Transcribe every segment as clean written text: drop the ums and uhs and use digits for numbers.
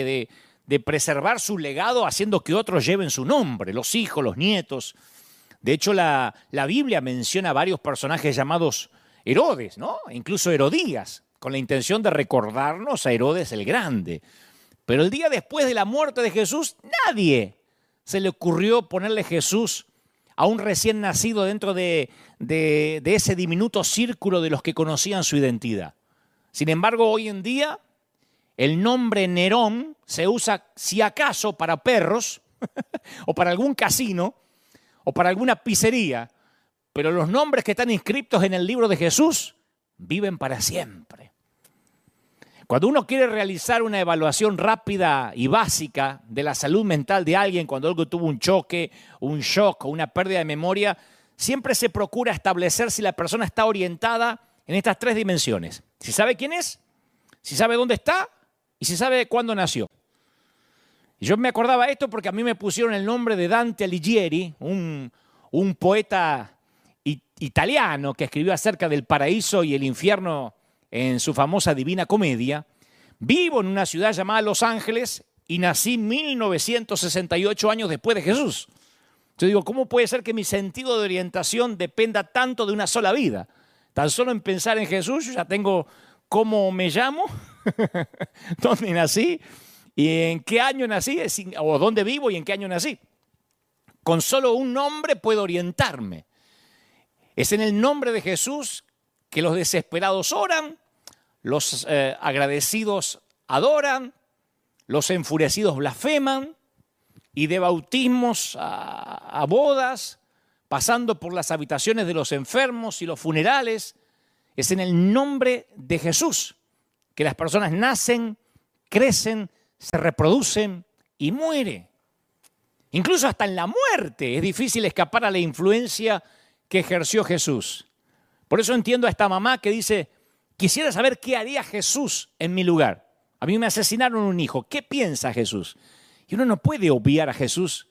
de preservar su legado haciendo que otros lleven su nombre, los hijos, los nietos. De hecho, la Biblia menciona varios personajes llamados Herodes, ¿no? Incluso Herodías, con la intención de recordarnos a Herodes el Grande. Pero el día después de la muerte de Jesús, nadie se le ocurrió ponerle Jesús a un recién nacido dentro de ese diminuto círculo de los que conocían su identidad. Sin embargo, hoy en día, el nombre Nerón se usa, si acaso, para perros, o para algún casino, o para alguna pizzería, pero los nombres que están inscritos en el libro de Jesús viven para siempre. Cuando uno quiere realizar una evaluación rápida y básica de la salud mental de alguien, cuando algo tuvo un choque, un shock o una pérdida de memoria, siempre se procura establecer si la persona está orientada en estas tres dimensiones. Si sabe quién es, si sabe dónde está y si sabe cuándo nació. Y yo me acordaba esto porque a mí me pusieron el nombre de Dante Alighieri, un poeta italiano que escribió acerca del paraíso y el infierno en su famosa Divina Comedia. Vivo en una ciudad llamada Los Ángeles y nací 1968 años después de Jesús. Yo digo, ¿cómo puede ser que mi sentido de orientación dependa tanto de una sola vida? Tan solo en pensar en Jesús, yo ya tengo cómo me llamo, dónde nací y en qué año nací, o dónde vivo y en qué año nací. Con solo un nombre puedo orientarme. Es en el nombre de Jesús que los desesperados oran, los agradecidos adoran, los enfurecidos blasfeman, y de bautismos a bodas, pasando por las habitaciones de los enfermos y los funerales, es en el nombre de Jesús que las personas nacen, crecen, se reproducen y mueren. Incluso hasta en la muerte es difícil escapar a la influencia que ejerció Jesús. Por eso entiendo a esta mamá que dice, quisiera saber qué haría Jesús en mi lugar. A mí me asesinaron un hijo, ¿qué piensa Jesús? Y uno no puede obviar a Jesús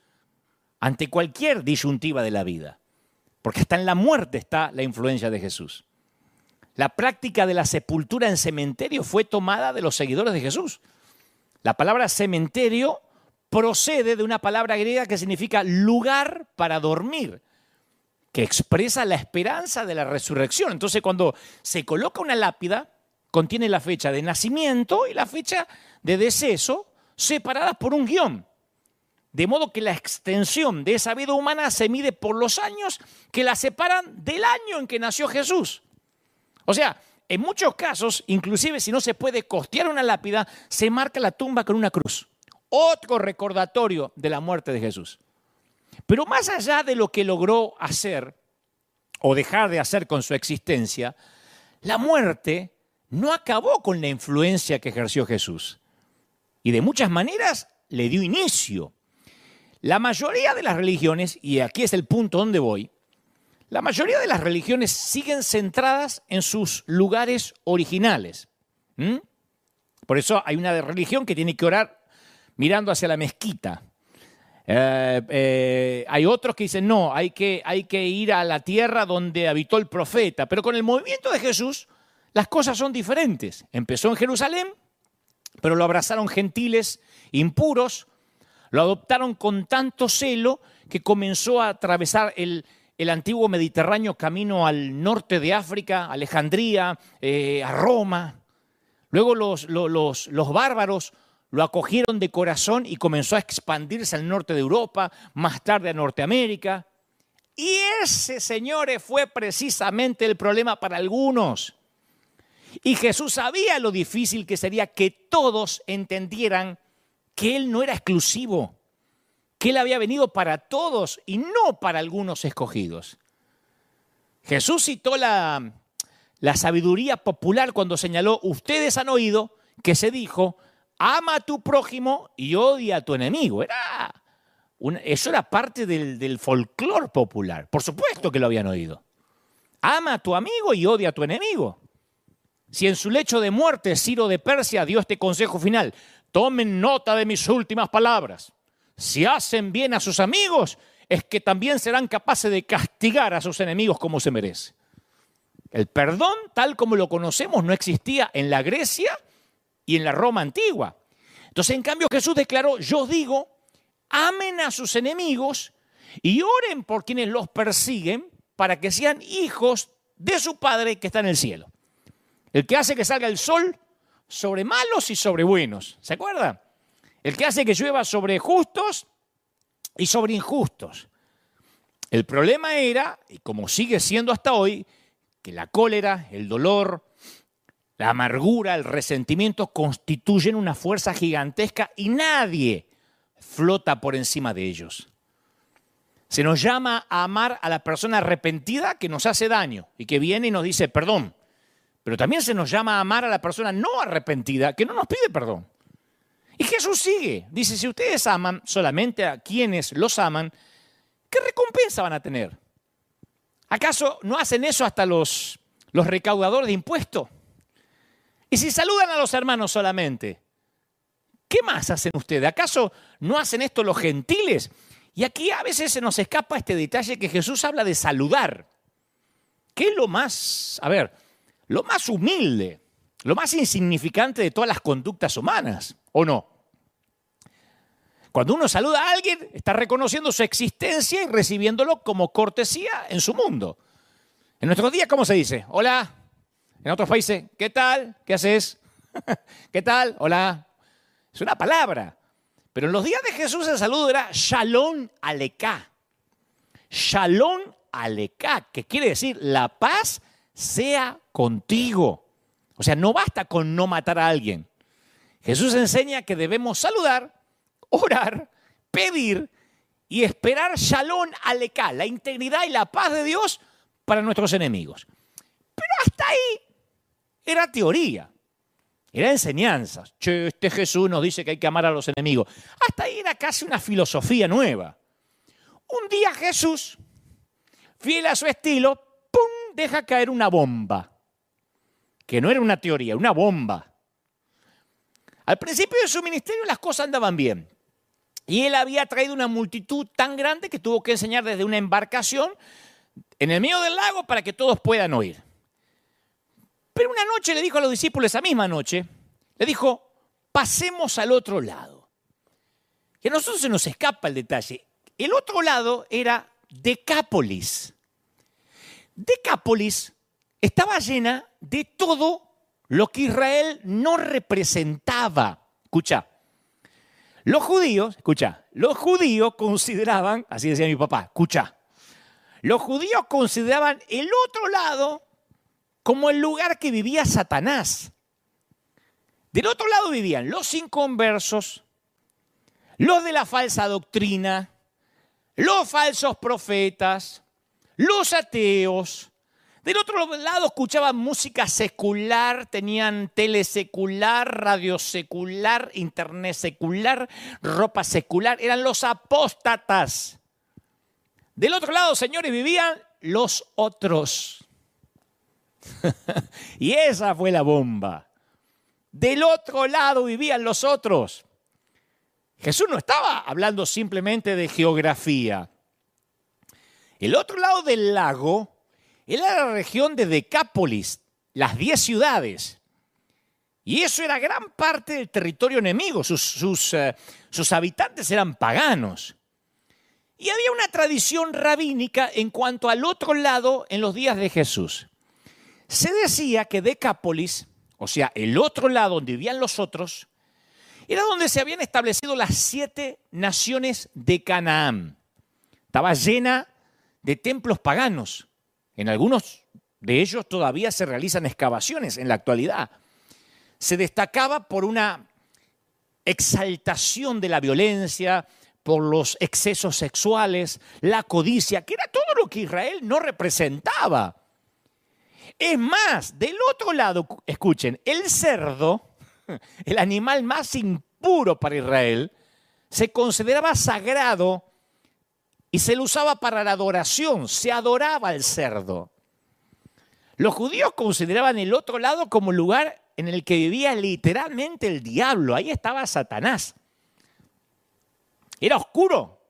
ante cualquier disyuntiva de la vida, porque hasta en la muerte está la influencia de Jesús. La práctica de la sepultura en cementerio fue tomada de los seguidores de Jesús. La palabra cementerio procede de una palabra griega que significa lugar para dormir, que expresa la esperanza de la resurrección. Entonces, cuando se coloca una lápida, contiene la fecha de nacimiento y la fecha de deceso, separadas por un guión. De modo que la extensión de esa vida humana se mide por los años que la separan del año en que nació Jesús. O sea, en muchos casos, inclusive si no se puede costear una lápida, se marca la tumba con una cruz. Otro recordatorio de la muerte de Jesús. Pero más allá de lo que logró hacer o dejar de hacer con su existencia, la muerte no acabó con la influencia que ejerció Jesús. Y de muchas maneras le dio inicio. La mayoría de las religiones, y aquí es el punto donde voy, la mayoría de las religiones siguen centradas en sus lugares originales. Por eso hay una religión que tiene que orar mirando hacia la mezquita. Hay otros que dicen, no, hay que ir a la tierra donde habitó el profeta. Pero con el movimiento de Jesús, las cosas son diferentes. Empezó en Jerusalén, pero lo abrazaron gentiles impuros, lo adoptaron con tanto celo que comenzó a atravesar el antiguo Mediterráneo camino al norte de África, a Alejandría, a Roma. Luego los bárbaros lo acogieron de corazón y comenzó a expandirse al norte de Europa, más tarde a Norteamérica. Y ese, señores, fue precisamente el problema para algunos. Y Jesús sabía lo difícil que sería que todos entendieran que Él no era exclusivo, que Él había venido para todos y no para algunos escogidos. Jesús citó la sabiduría popular cuando señaló, ustedes han oído que se dijo, ama a tu prójimo y odia a tu enemigo. Eso era parte del folclore popular. Por supuesto que lo habían oído. Ama a tu amigo y odia a tu enemigo. Si en su lecho de muerte Ciro de Persia dio este consejo final, tomen nota de mis últimas palabras. Si hacen bien a sus amigos, es que también serán capaces de castigar a sus enemigos como se merece. El perdón, tal como lo conocemos, no existía en la Grecia y en la Roma antigua. Entonces, en cambio, Jesús declaró, yo os digo, amen a sus enemigos y oren por quienes los persiguen para que sean hijos de su Padre que está en el cielo. El que hace que salga el sol sobre malos y sobre buenos. ¿Se acuerda? El que hace que llueva sobre justos y sobre injustos. El problema era, y como sigue siendo hasta hoy, que la cólera, el dolor, la amargura, el resentimiento constituyen una fuerza gigantesca y nadie flota por encima de ellos. Se nos llama a amar a la persona arrepentida que nos hace daño y que viene y nos dice perdón. Pero también se nos llama a amar a la persona no arrepentida que no nos pide perdón. Y Jesús sigue. Dice, si ustedes aman solamente a quienes los aman, ¿qué recompensa van a tener? ¿Acaso no hacen eso hasta los recaudadores de impuestos? Y si saludan a los hermanos solamente, ¿qué más hacen ustedes? ¿Acaso no hacen esto los gentiles? Y aquí a veces se nos escapa este detalle que Jesús habla de saludar. ¿Qué es lo más, lo más humilde, lo más insignificante de todas las conductas humanas, o no? Cuando uno saluda a alguien, está reconociendo su existencia y recibiéndolo como cortesía en su mundo. En nuestros días, ¿cómo se dice? Hola. En otros países, ¿qué tal? ¿Qué haces? ¿Qué tal? Hola. Es una palabra. Pero en los días de Jesús el saludo era Shalom Aleká. Shalom Aleká, que quiere decir la paz sea contigo. O sea, no basta con no matar a alguien. Jesús enseña que debemos saludar, orar, pedir y esperar Shalom Aleká, la integridad y la paz de Dios para nuestros enemigos. Pero hasta ahí era teoría, era enseñanza. Che, este Jesús nos dice que hay que amar a los enemigos. Hasta ahí era casi una filosofía nueva. Un día Jesús, fiel a su estilo, ¡pum!, deja caer una bomba. Que no era una teoría, una bomba. Al principio de su ministerio las cosas andaban bien. Y él había traído una multitud tan grande que tuvo que enseñar desde una embarcación en el medio del lago para que todos puedan oír. Pero una noche le dijo a los discípulos, esa misma noche, le dijo, pasemos al otro lado. Y a nosotros se nos escapa el detalle. El otro lado era Decápolis. Decápolis estaba llena de todo lo que Israel no representaba. Los judíos consideraban, así decía mi papá, los judíos consideraban el otro lado como el lugar que vivía Satanás. Del otro lado vivían los inconversos, los de la falsa doctrina, los falsos profetas, los ateos. Del otro lado escuchaban música secular, tenían tele secular, radio secular, internet secular, ropa secular. Eran los apóstatas. Del otro lado, señores, vivían los otros. Y esa fue la bomba. Del otro lado vivían los otros. Jesús no estaba hablando simplemente de geografía. El otro lado del lago era la región de Decápolis, las 10 ciudades. Y eso era gran parte del territorio enemigo. Sus habitantes eran paganos. Y había una tradición rabínica en cuanto al otro lado en los días de Jesús. Se decía que Decápolis, o sea, el otro lado donde vivían los otros, era donde se habían establecido las 7 naciones de Canaán. Estaba llena de templos paganos. En algunos de ellos todavía se realizan excavaciones en la actualidad. Se destacaba por una exaltación de la violencia, por los excesos sexuales, la codicia, que era todo lo que Israel no representaba. Es más, del otro lado, escuchen, el cerdo, el animal más impuro para Israel, se consideraba sagrado y se lo usaba para la adoración, se adoraba al cerdo. Los judíos consideraban el otro lado como el lugar en el que vivía literalmente el diablo, ahí estaba Satanás. Era oscuro,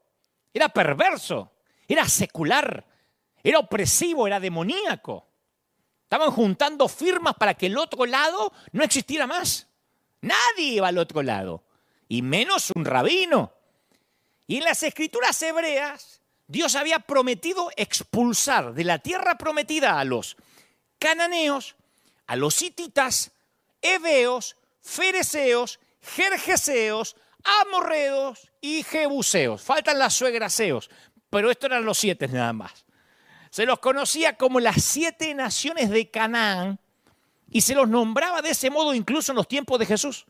era perverso, era secular, era opresivo, era demoníaco. Estaban juntando firmas para que el otro lado no existiera más. Nadie iba al otro lado. y menos un rabino. Y en las escrituras hebreas, Dios había prometido expulsar de la tierra prometida a los cananeos, a los hititas, heveos, fereceos, gergeseos, amorreos y jebuseos. Faltan las suegraseos, pero estos eran los 7 nada más. Se los conocía como las 7 naciones de Canaán y se los nombraba de ese modo incluso en los tiempos de Jesús.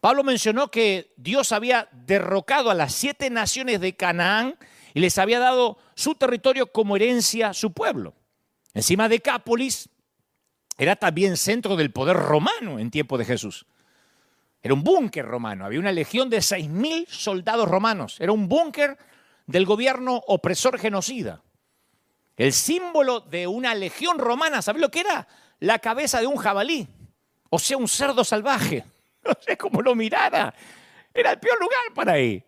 Pablo mencionó que Dios había derrocado a las 7 naciones de Canaán y les había dado su territorio como herencia a su pueblo. Encima de Decápolis era también centro del poder romano en tiempo de Jesús. Era un búnker romano, había una legión de 6.000 soldados romanos. Era un búnker del gobierno opresor genocida. El símbolo de una legión romana, ¿sabes lo que era? La cabeza de un jabalí, o sea, un cerdo salvaje. No sé cómo lo mirara. Era el peor lugar para ir.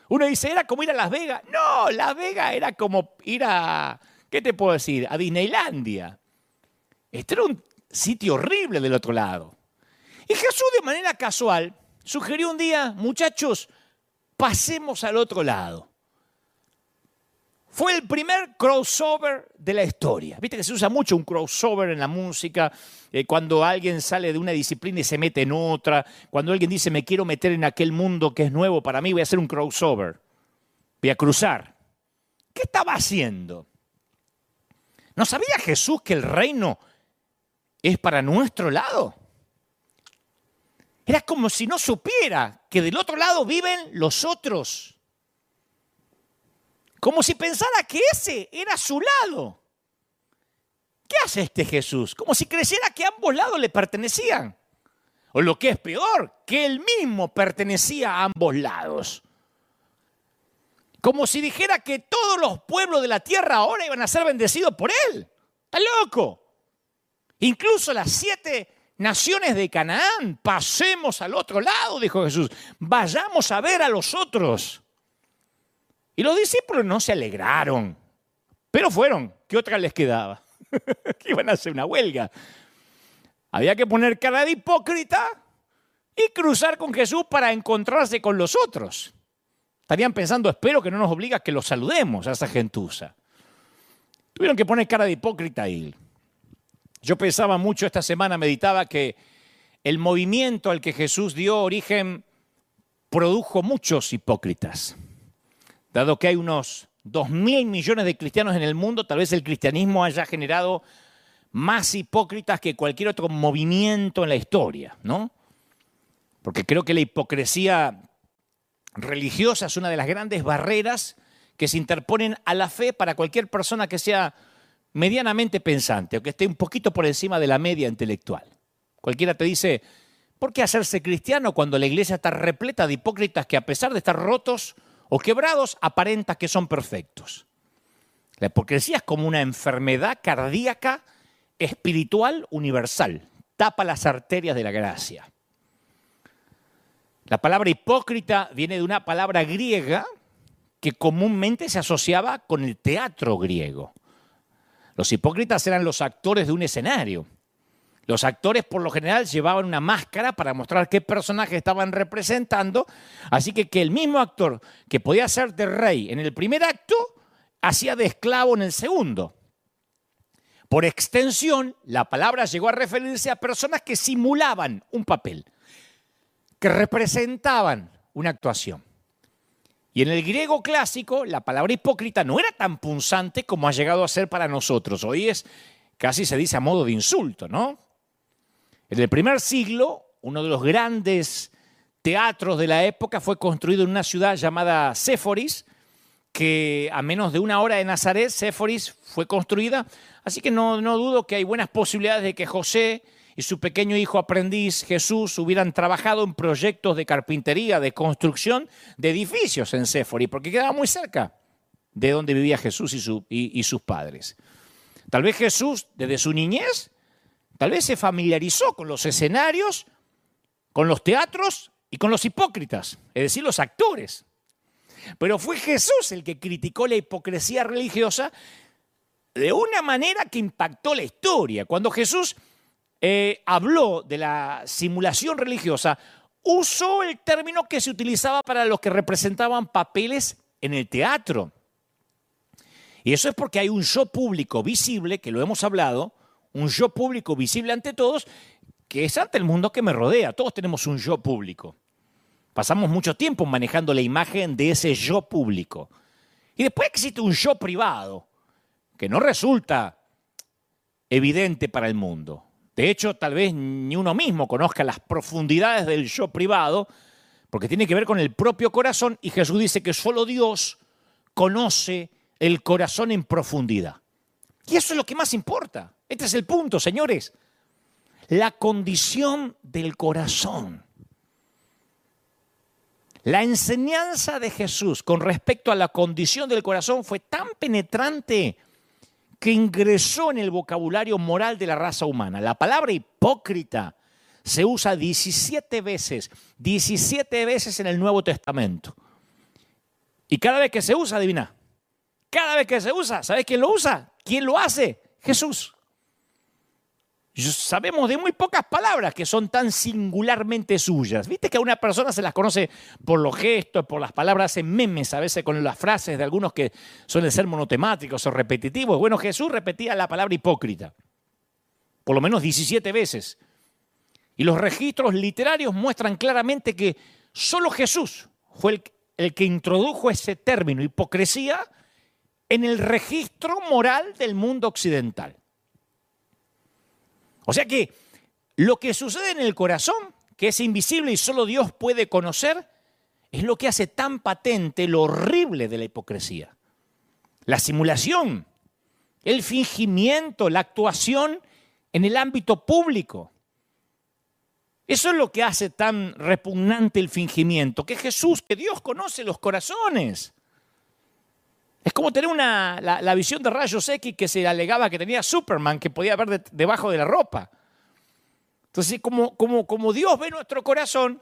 Uno dice, ¿era como ir a Las Vegas? No, Las Vegas era como ir a, ¿qué te puedo decir? A Disneylandia. Este era un sitio horrible del otro lado. Y Jesús de manera casual sugirió un día, muchachos, pasemos al otro lado. Fue el primer crossover de la historia. Viste que se usa mucho un crossover en la música, cuando alguien sale de una disciplina y se mete en otra, cuando alguien dice me quiero meter en aquel mundo que es nuevo para mí, voy a hacer un crossover, voy a cruzar. ¿Qué estaba haciendo? ¿No sabía Jesús que el reino es para nuestro lado? Era como si no supiera que del otro lado viven los otros. Como si pensara que ese era su lado. ¿Qué hace este Jesús? Como si creyera que ambos lados le pertenecían. O lo que es peor, que él mismo pertenecía a ambos lados. Como si dijera que todos los pueblos de la tierra ahora iban a ser bendecidos por él. ¡Está loco! Incluso las 7 naciones de Canaán, pasemos al otro lado, dijo Jesús. Vayamos a ver a los otros. Y los discípulos no se alegraron, pero fueron. ¿Qué otra les quedaba? Que iban a hacer una huelga. Había que poner cara de hipócrita y cruzar con Jesús para encontrarse con los otros. Estarían pensando, espero que no nos obliga a que los saludemos a esa gentuza. Tuvieron que poner cara de hipócrita y yo pensaba mucho esta semana, meditaba que el movimiento al que Jesús dio origen produjo muchos hipócritas. Dado que hay unos 2.000 millones de cristianos en el mundo, tal vez el cristianismo haya generado más hipócritas que cualquier otro movimiento en la historia, ¿no? Porque creo que la hipocresía religiosa es una de las grandes barreras que se interponen a la fe para cualquier persona que sea medianamente pensante o que esté un poquito por encima de la media intelectual. Cualquiera te dice, ¿por qué hacerse cristiano cuando la iglesia está repleta de hipócritas que a pesar de estar rotos o quebrados, aparenta que son perfectos? La hipocresía es como una enfermedad cardíaca espiritual universal. Tapa las arterias de la gracia. La palabra hipócrita viene de una palabra griega que comúnmente se asociaba con el teatro griego. Los hipócritas eran los actores de un escenario. Los actores por lo general llevaban una máscara para mostrar qué personaje estaban representando, así que el mismo actor que podía ser de rey en el primer acto, hacía de esclavo en el segundo. Por extensión, la palabra llegó a referirse a personas que simulaban un papel, que representaban una actuación. Y en el griego clásico, la palabra hipócrita no era tan punzante como ha llegado a ser para nosotros. Hoy casi se dice a modo de insulto, ¿no? En el primer siglo, uno de los grandes teatros de la época fue construido en una ciudad llamada Séforis, que a menos de 1 hora de Nazaret, Séforis fue construida. Así que no dudo que hay buenas posibilidades de que José y su pequeño hijo aprendiz Jesús hubieran trabajado en proyectos de carpintería, de construcción de edificios en Séforis, porque quedaba muy cerca de donde vivía Jesús y sus padres. Tal vez Jesús, desde su niñez, tal vez se familiarizó con los escenarios, con los teatros y con los hipócritas, es decir, los actores. Pero fue Jesús el que criticó la hipocresía religiosa de una manera que impactó la historia. Cuando Jesús habló de la simulación religiosa, usó el término que se utilizaba para los que representaban papeles en el teatro. Y eso es porque hay un yo público visible, que lo hemos hablado, un yo público visible ante todos, que es ante el mundo que me rodea. Todos tenemos un yo público. Pasamos mucho tiempo manejando la imagen de ese yo público. Y después existe un yo privado, que no resulta evidente para el mundo. De hecho, tal vez ni uno mismo conozca las profundidades del yo privado, porque tiene que ver con el propio corazón, y Jesús dice que solo Dios conoce el corazón en profundidad. Y eso es lo que más importa. Este es el punto, señores. La condición del corazón. La enseñanza de Jesús con respecto a la condición del corazón fue tan penetrante que ingresó en el vocabulario moral de la raza humana. La palabra hipócrita se usa 17 veces en el Nuevo Testamento. Y cada vez que se usa, adivina, cada vez que se usa, ¿sabes quién lo usa? ¿Quién lo hace? Jesús. Sabemos de muy pocas palabras que son tan singularmente suyas. Viste que a una persona se las conoce por los gestos, por las palabras, hacen memes a veces con las frases de algunos que suelen ser monotemáticos o repetitivos. Bueno, Jesús repetía la palabra hipócrita, por lo menos 17 veces. Y los registros literarios muestran claramente que solo Jesús fue el que introdujo ese término, hipocresía, en el registro moral del mundo occidental. O sea que lo que sucede en el corazón, que es invisible y solo Dios puede conocer, es lo que hace tan patente lo horrible de la hipocresía. La simulación, el fingimiento, la actuación en el ámbito público. Eso es lo que hace tan repugnante el fingimiento, que Jesús, que Dios conoce los corazones. Es como tener la visión de rayos X que se alegaba que tenía Superman, que podía ver debajo de la ropa. Entonces, como Dios ve nuestro corazón,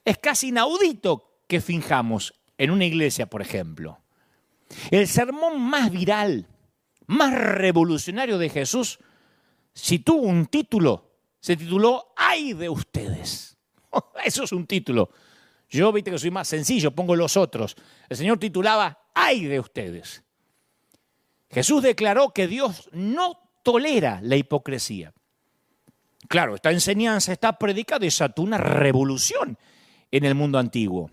es casi inaudito que finjamos en una iglesia, por ejemplo. El sermón más viral, más revolucionario de Jesús, si tuvo un título, se tituló ¡Ay de ustedes! Eso es un título. Yo, viste que soy más sencillo, pongo los otros. El Señor titulaba ¡Ay de ustedes! Jesús declaró que Dios no tolera la hipocresía. Claro, esta enseñanza, esta prédica desató una revolución en el mundo antiguo.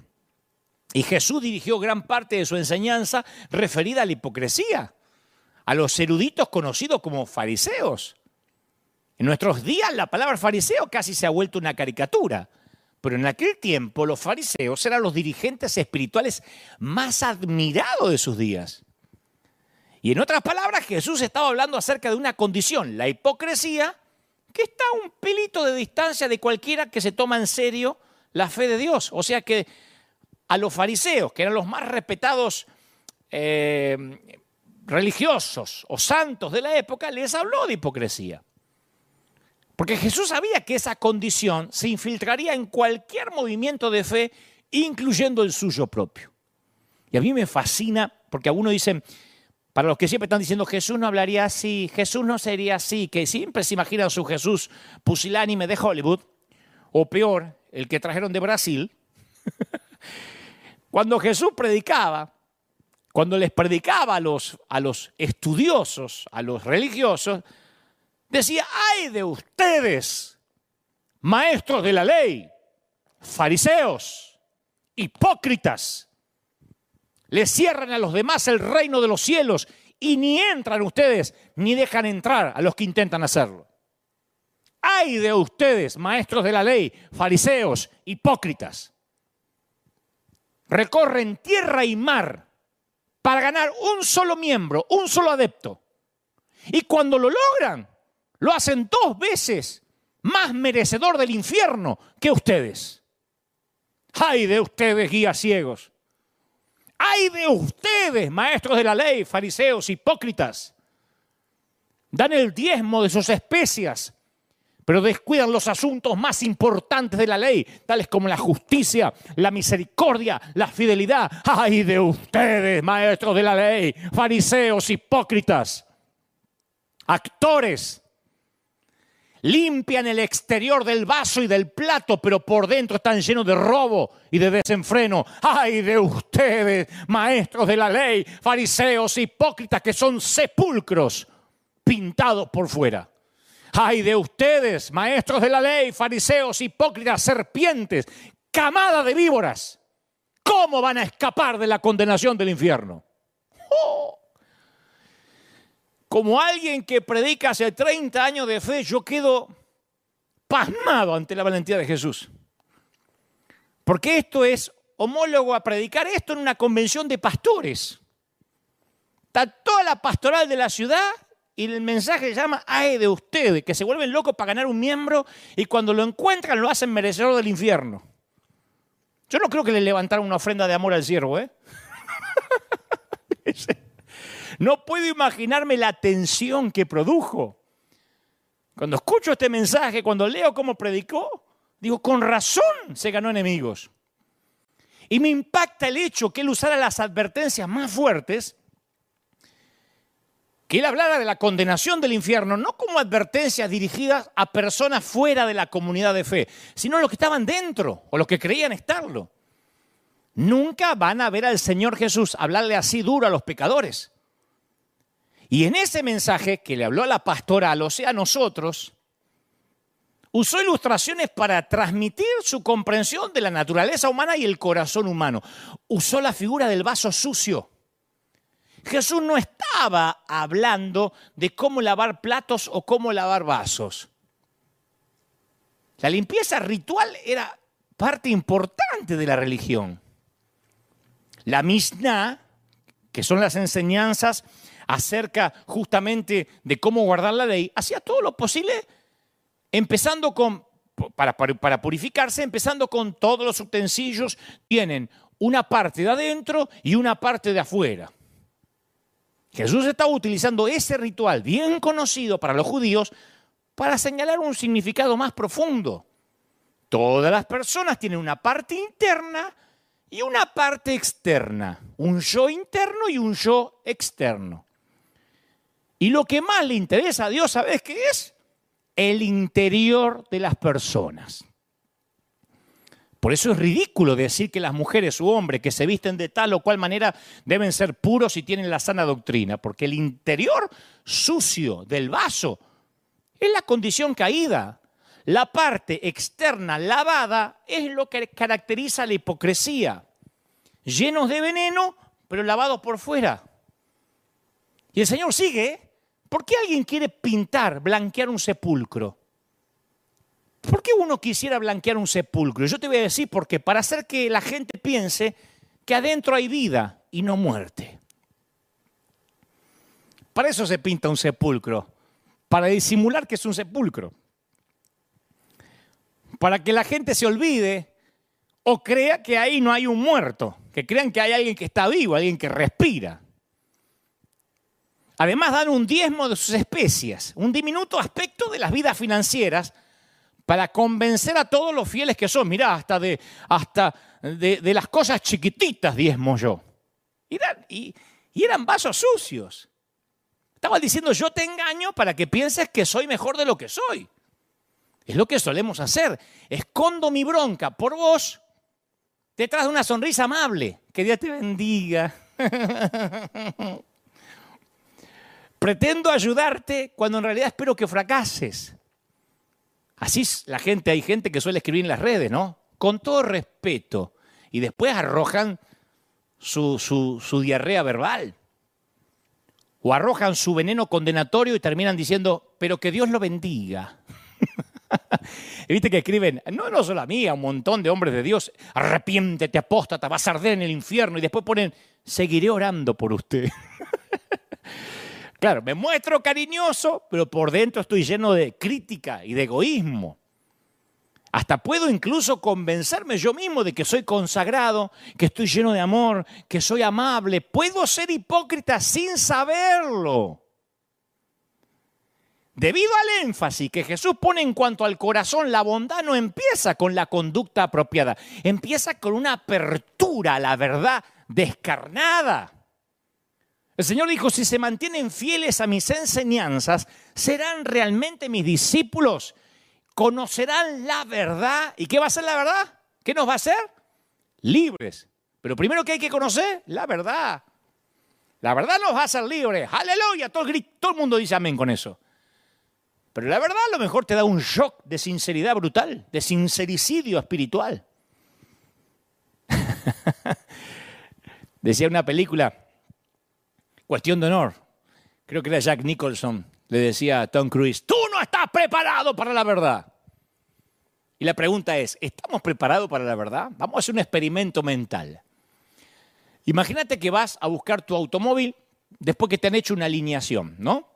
Y Jesús dirigió gran parte de su enseñanza referida a la hipocresía, a los eruditos conocidos como fariseos. En nuestros días la palabra fariseo casi se ha vuelto una caricatura. Pero en aquel tiempo los fariseos eran los dirigentes espirituales más admirados de sus días. Y en otras palabras, Jesús estaba hablando acerca de una condición, la hipocresía, que está a un pelito de distancia de cualquiera que se toma en serio la fe de Dios. O sea que a los fariseos, que eran los más respetados religiosos o santos de la época, les habló de hipocresía. Porque Jesús sabía que esa condición se infiltraría en cualquier movimiento de fe, incluyendo el suyo propio. Y a mí me fascina, porque algunos dicen, para los que siempre están diciendo Jesús no hablaría así, Jesús no sería así, que siempre se imaginan su Jesús pusilánime de Hollywood, o peor, el que trajeron de Brasil. Cuando Jesús predicaba, cuando les predicaba a los estudiosos, a los religiosos, decía, ¡ay de ustedes, maestros de la ley, fariseos, hipócritas! Les cierran a los demás el reino de los cielos y ni entran ustedes, ni dejan entrar a los que intentan hacerlo. ¡Ay de ustedes, maestros de la ley, fariseos, hipócritas! Recorren tierra y mar para ganar un solo miembro, un solo adepto. Y cuando lo logran, lo hacen 2 veces más merecedor del infierno que ustedes. ¡Ay de ustedes, guías ciegos! ¡Ay de ustedes, maestros de la ley, fariseos, hipócritas! Dan el diezmo de sus especias, pero descuidan los asuntos más importantes de la ley, tales como la justicia, la misericordia, la fidelidad. ¡Ay de ustedes, maestros de la ley, fariseos, hipócritas! Actores. Limpian el exterior del vaso y del plato, pero por dentro están llenos de robo y de desenfreno. ¡Ay de ustedes, maestros de la ley, fariseos, hipócritas, que son sepulcros pintados por fuera! ¡Ay de ustedes, maestros de la ley, fariseos, hipócritas, serpientes, camada de víboras! ¿Cómo van a escapar de la condenación del infierno? ¡Oh! Como alguien que predica hace 30 años de fe, yo quedo pasmado ante la valentía de Jesús. Porque esto es homólogo a predicar esto en una convención de pastores. Está toda la pastoral de la ciudad y el mensaje se llama "ay de ustedes", que se vuelven locos para ganar un miembro y cuando lo encuentran lo hacen merecedor del infierno. Yo no creo que le levantaran una ofrenda de amor al siervo, ¿eh? No puedo imaginarme la tensión que produjo. Cuando escucho este mensaje, cuando leo cómo predicó, digo, con razón se ganó enemigos. Y me impacta el hecho que él usara las advertencias más fuertes, que él hablara de la condenación del infierno, no como advertencias dirigidas a personas fuera de la comunidad de fe, sino a los que estaban dentro o los que creían estarlo. Nunca van a ver al Señor Jesús hablarle así duro a los pecadores. Y en ese mensaje que le habló a la pastoral, o sea, a nosotros, usó ilustraciones para transmitir su comprensión de la naturaleza humana y el corazón humano. Usó la figura del vaso sucio. Jesús no estaba hablando de cómo lavar platos o cómo lavar vasos. La limpieza ritual era parte importante de la religión. La Mishnah, que son las enseñanzas acerca justamente de cómo guardar la ley, hacía todo lo posible empezando para purificarse, empezando con todos los utensilios, tienen una parte de adentro y una parte de afuera. Jesús estaba utilizando ese ritual bien conocido para los judíos para señalar un significado más profundo. Todas las personas tienen una parte interna y una parte externa, un yo interno y un yo externo. Y lo que más le interesa a Dios, ¿sabes qué es? El interior de las personas. Por eso es ridículo decir que las mujeres u hombres que se visten de tal o cual manera deben ser puros y tienen la sana doctrina, porque el interior sucio del vaso es la condición caída. La parte externa lavada es lo que caracteriza la hipocresía. Llenos de veneno, pero lavados por fuera. Y el Señor sigue. ¿Por qué alguien quiere pintar, blanquear un sepulcro? ¿Por qué uno quisiera blanquear un sepulcro? Yo te voy a decir porque para hacer que la gente piense que adentro hay vida y no muerte. Para eso se pinta un sepulcro, para disimular que es un sepulcro. Para que la gente se olvide o crea que ahí no hay un muerto, que crean que hay alguien que está vivo, alguien que respira. Además dan un diezmo de sus especias, un diminuto aspecto de las vidas financieras para convencer a todos los fieles que son. Mirá, hasta de las cosas chiquititas diezmo yo. Y eran vasos sucios. Estaban diciendo, yo te engaño para que pienses que soy mejor de lo que soy. Es lo que solemos hacer. Escondo mi bronca por vos detrás de una sonrisa amable. Que Dios te bendiga. Pretendo ayudarte cuando en realidad espero que fracases. Así es la gente, hay gente que suele escribir en las redes, ¿no? Con todo respeto. Y después arrojan su diarrea verbal. O arrojan su veneno condenatorio y terminan diciendo, pero que Dios lo bendiga. Y viste que escriben, no solo a mí, a un montón de hombres de Dios, arrepiéntete, apóstata, vas a arder en el infierno. Y después ponen, seguiré orando por usted. Claro, me muestro cariñoso, pero por dentro estoy lleno de crítica y de egoísmo. Hasta puedo incluso convencerme yo mismo de que soy consagrado, que estoy lleno de amor, que soy amable. Puedo ser hipócrita sin saberlo. Debido al énfasis que Jesús pone en cuanto al corazón, la bondad no empieza con la conducta apropiada. Empieza con una apertura a la verdad descarnada. El Señor dijo, si se mantienen fieles a mis enseñanzas, serán realmente mis discípulos, conocerán la verdad. ¿Y qué va a ser la verdad? ¿Qué nos va a hacer? Libres. Pero primero que hay que conocer, la verdad. La verdad nos va a hacer libres. ¡Aleluya! Todo el mundo dice amén con eso. Pero la verdad a lo mejor te da un shock de sinceridad brutal, de sincericidio espiritual. Decía una película, Cuestión de Honor, creo que era Jack Nicholson, le decía a Tom Cruise, tú no estás preparado para la verdad. Y la pregunta es, ¿estamos preparados para la verdad? Vamos a hacer un experimento mental. Imagínate que vas a buscar tu automóvil después que te han hecho una alineación, ¿no?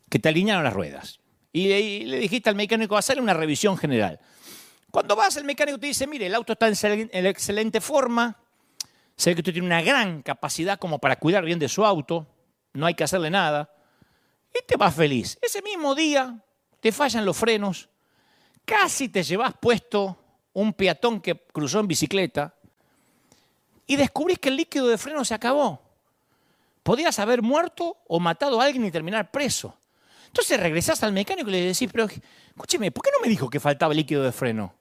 Que te alinearon las ruedas. Y le dijiste al mecánico, hacerle una revisión general. Cuando vas, el mecánico te dice, mire, el auto está en excelente forma, se ve que usted tiene una gran capacidad como para cuidar bien de su auto, no hay que hacerle nada, y te vas feliz. Ese mismo día te fallan los frenos, casi te llevas puesto un peatón que cruzó en bicicleta y descubrís que el líquido de freno se acabó. Podías haber muerto o matado a alguien y terminar preso. Entonces regresás al mecánico y le decís, pero escúcheme, ¿por qué no me dijo que faltaba líquido de freno?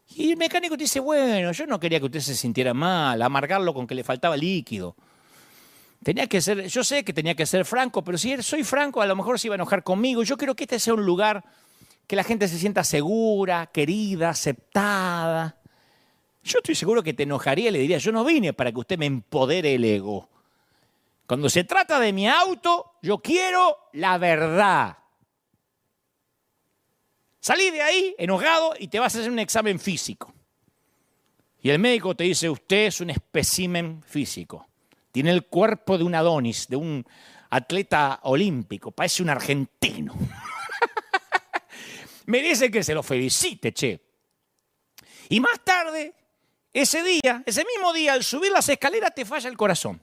Y el mecánico te dice, bueno, yo no quería que usted se sintiera mal, amargarlo con que le faltaba líquido. Yo sé que tenía que ser franco, pero si soy franco, a lo mejor se iba a enojar conmigo. Yo quiero que este sea un lugar que la gente se sienta segura, querida, aceptada. Yo estoy seguro que te enojaría y le diría, yo no vine para que usted me empodere el ego. Cuando se trata de mi auto, yo quiero la verdad. Salí de ahí enojado y te vas a hacer un examen físico. Y el médico te dice, usted es un espécimen físico. Tiene el cuerpo de un Adonis, de un atleta olímpico, parece un argentino. Merece que se lo felicite, che. Y más tarde, ese mismo día, al subir las escaleras te falla el corazón.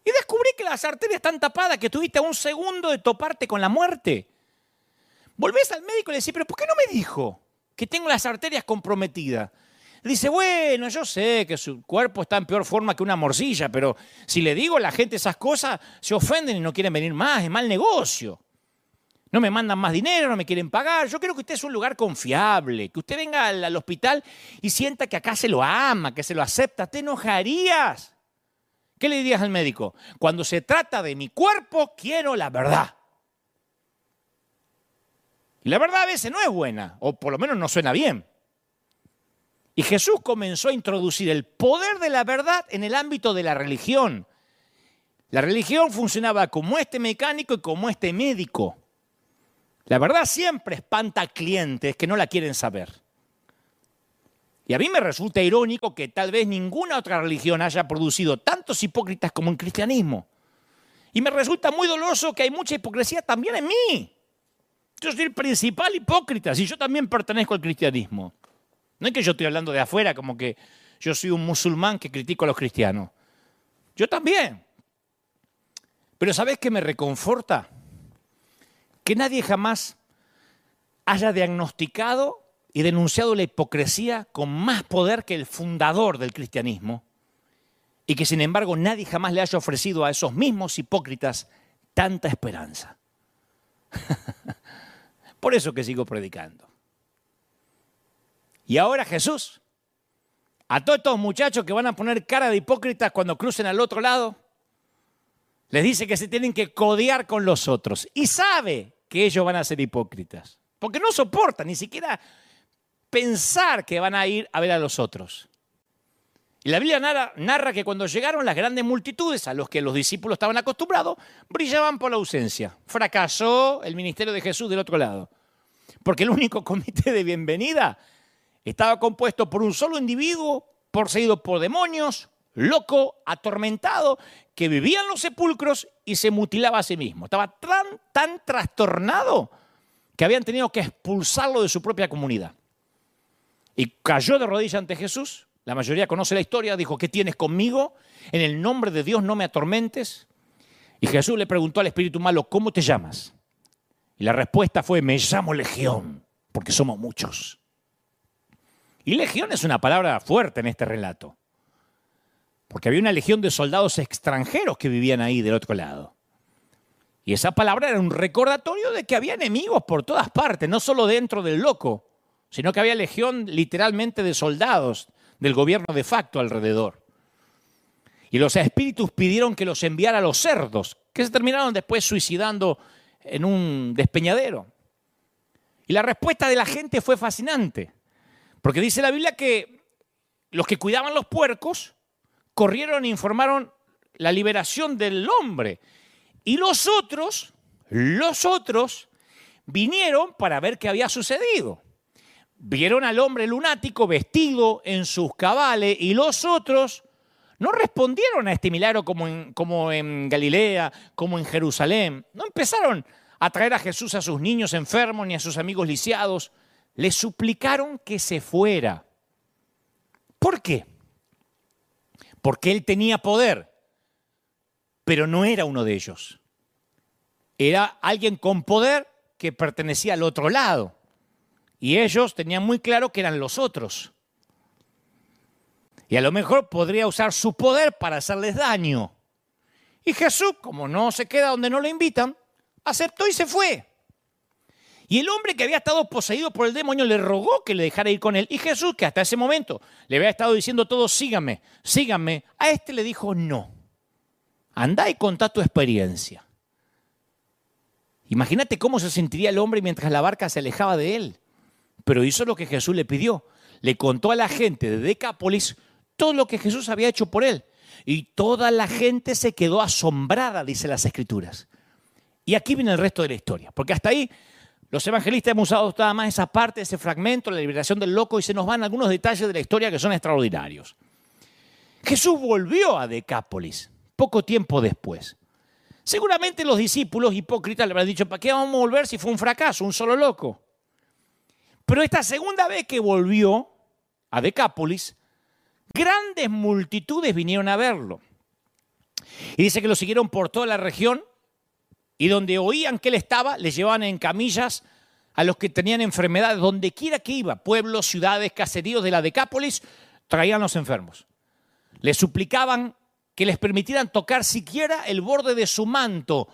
Y descubrí que las arterias están tapadas, que tuviste a un segundo de toparte con la muerte. Volvés al médico y le decís, pero ¿por qué no me dijo que tengo las arterias comprometidas? Dice, bueno, yo sé que su cuerpo está en peor forma que una morcilla, pero si le digo a la gente esas cosas, se ofenden y no quieren venir más, es mal negocio. No me mandan más dinero, no me quieren pagar. Yo creo que usted es un lugar confiable, que usted venga al hospital y sienta que acá se lo ama, que se lo acepta. ¿Te enojarías? ¿Qué le dirías al médico? Cuando se trata de mi cuerpo, quiero la verdad. Y la verdad a veces no es buena, o por lo menos no suena bien. Y Jesús comenzó a introducir el poder de la verdad en el ámbito de la religión. La religión funcionaba como este mecánico y como este médico. La verdad siempre espanta a clientes que no la quieren saber. Y a mí me resulta irónico que tal vez ninguna otra religión haya producido tantos hipócritas como el cristianismo. Y me resulta muy doloroso que hay mucha hipocresía también en mí. Yo soy el principal hipócrita, y yo también pertenezco al cristianismo. No es que yo estoy hablando de afuera como que yo soy un musulmán que critico a los cristianos. Yo también. Pero ¿sabés qué me reconforta? Que nadie jamás haya diagnosticado y denunciado la hipocresía con más poder que el fundador del cristianismo y que sin embargo nadie jamás le haya ofrecido a esos mismos hipócritas tanta esperanza. Por eso que sigo predicando. Y ahora Jesús, a todos estos muchachos que van a poner cara de hipócritas cuando crucen al otro lado, les dice que se tienen que codear con los otros. Y sabe que ellos van a ser hipócritas, porque no soportan ni siquiera pensar que van a ir a ver a los otros. Y la Biblia narra que cuando llegaron las grandes multitudes a los que los discípulos estaban acostumbrados, brillaban por la ausencia. Fracasó el ministerio de Jesús del otro lado, porque el único comité de bienvenida estaba compuesto por un solo individuo, poseído por demonios, loco, atormentado, que vivía en los sepulcros y se mutilaba a sí mismo. Estaba tan trastornado que habían tenido que expulsarlo de su propia comunidad. Y cayó de rodillas ante Jesús. La mayoría conoce la historia. Dijo, ¿qué tienes conmigo? En el nombre de Dios no me atormentes. Y Jesús le preguntó al espíritu malo, ¿cómo te llamas? Y la respuesta fue, me llamo Legión, porque somos muchos. Y legión es una palabra fuerte en este relato. porque había una legión de soldados extranjeros que vivían ahí del otro lado. Y esa palabra era un recordatorio de que había enemigos por todas partes, no solo dentro del loco, sino que había legión literalmente de soldados del gobierno de facto alrededor. Y los espíritus pidieron que los enviara a los cerdos, que se terminaron después suicidando en un despeñadero. Y la respuesta de la gente fue fascinante, porque dice la Biblia que los que cuidaban los puercos corrieron e informaron la liberación del hombre. Y los otros vinieron para ver qué había sucedido. Vieron al hombre lunático vestido en sus cabales y los otros no respondieron a este milagro como en Galilea, como en Jerusalén. No empezaron a traer a Jesús a sus niños enfermos ni a sus amigos lisiados. Le suplicaron que se fuera. ¿Por qué? Porque él tenía poder, pero no era uno de ellos. Era alguien con poder que pertenecía al otro lado. Y ellos tenían muy claro que eran los otros. Y a lo mejor podría usar su poder para hacerles daño. Y Jesús, como no se queda donde no lo invitan, aceptó y se fue. Y el hombre que había estado poseído por el demonio le rogó que le dejara ir con él. Y Jesús, que hasta ese momento le había estado diciendo todo, síganme, síganme, a este le dijo no. Andá y contá tu experiencia. Imagínate cómo se sentiría el hombre mientras la barca se alejaba de él. Pero hizo lo que Jesús le pidió. Le contó a la gente de Decápolis todo lo que Jesús había hecho por él. Y toda la gente se quedó asombrada, dice las Escrituras. Y aquí viene el resto de la historia. Porque hasta ahí los evangelistas hemos usado nada más esa parte, ese fragmento, la liberación del loco, y se nos van algunos detalles de la historia que son extraordinarios. Jesús volvió a Decápolis poco tiempo después. Seguramente los discípulos hipócritas le habrán dicho, ¿para qué vamos a volver si fue un fracaso, un solo loco? Pero esta segunda vez que volvió a Decápolis, grandes multitudes vinieron a verlo. Y dice que lo siguieron por toda la región y donde oían que él estaba, les llevaban en camillas a los que tenían enfermedades, donde quiera que iba, pueblos, ciudades, caseríos de la Decápolis, traían los enfermos. Les suplicaban que les permitieran tocar siquiera el borde de su manto,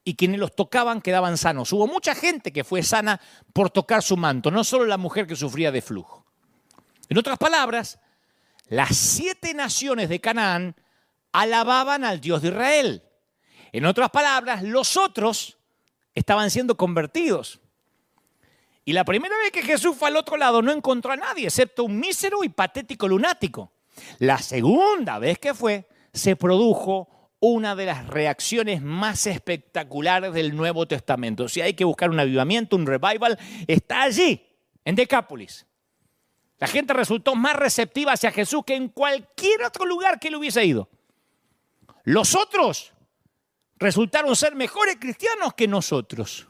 y quienes los tocaban quedaban sanos. Hubo mucha gente que fue sana por tocar su manto, no solo la mujer que sufría de flujo. En otras palabras, las 7 naciones de Canaán alababan al Dios de Israel. En otras palabras, los otros estaban siendo convertidos. Y la primera vez que Jesús fue al otro lado no encontró a nadie, excepto un mísero y patético lunático. La segunda vez que fue, se produjo una de las reacciones más espectaculares del Nuevo Testamento. Si hay que buscar un avivamiento, un revival, está allí, en Decápolis. La gente resultó más receptiva hacia Jesús que en cualquier otro lugar que él hubiese ido. Los otros resultaron ser mejores cristianos que nosotros.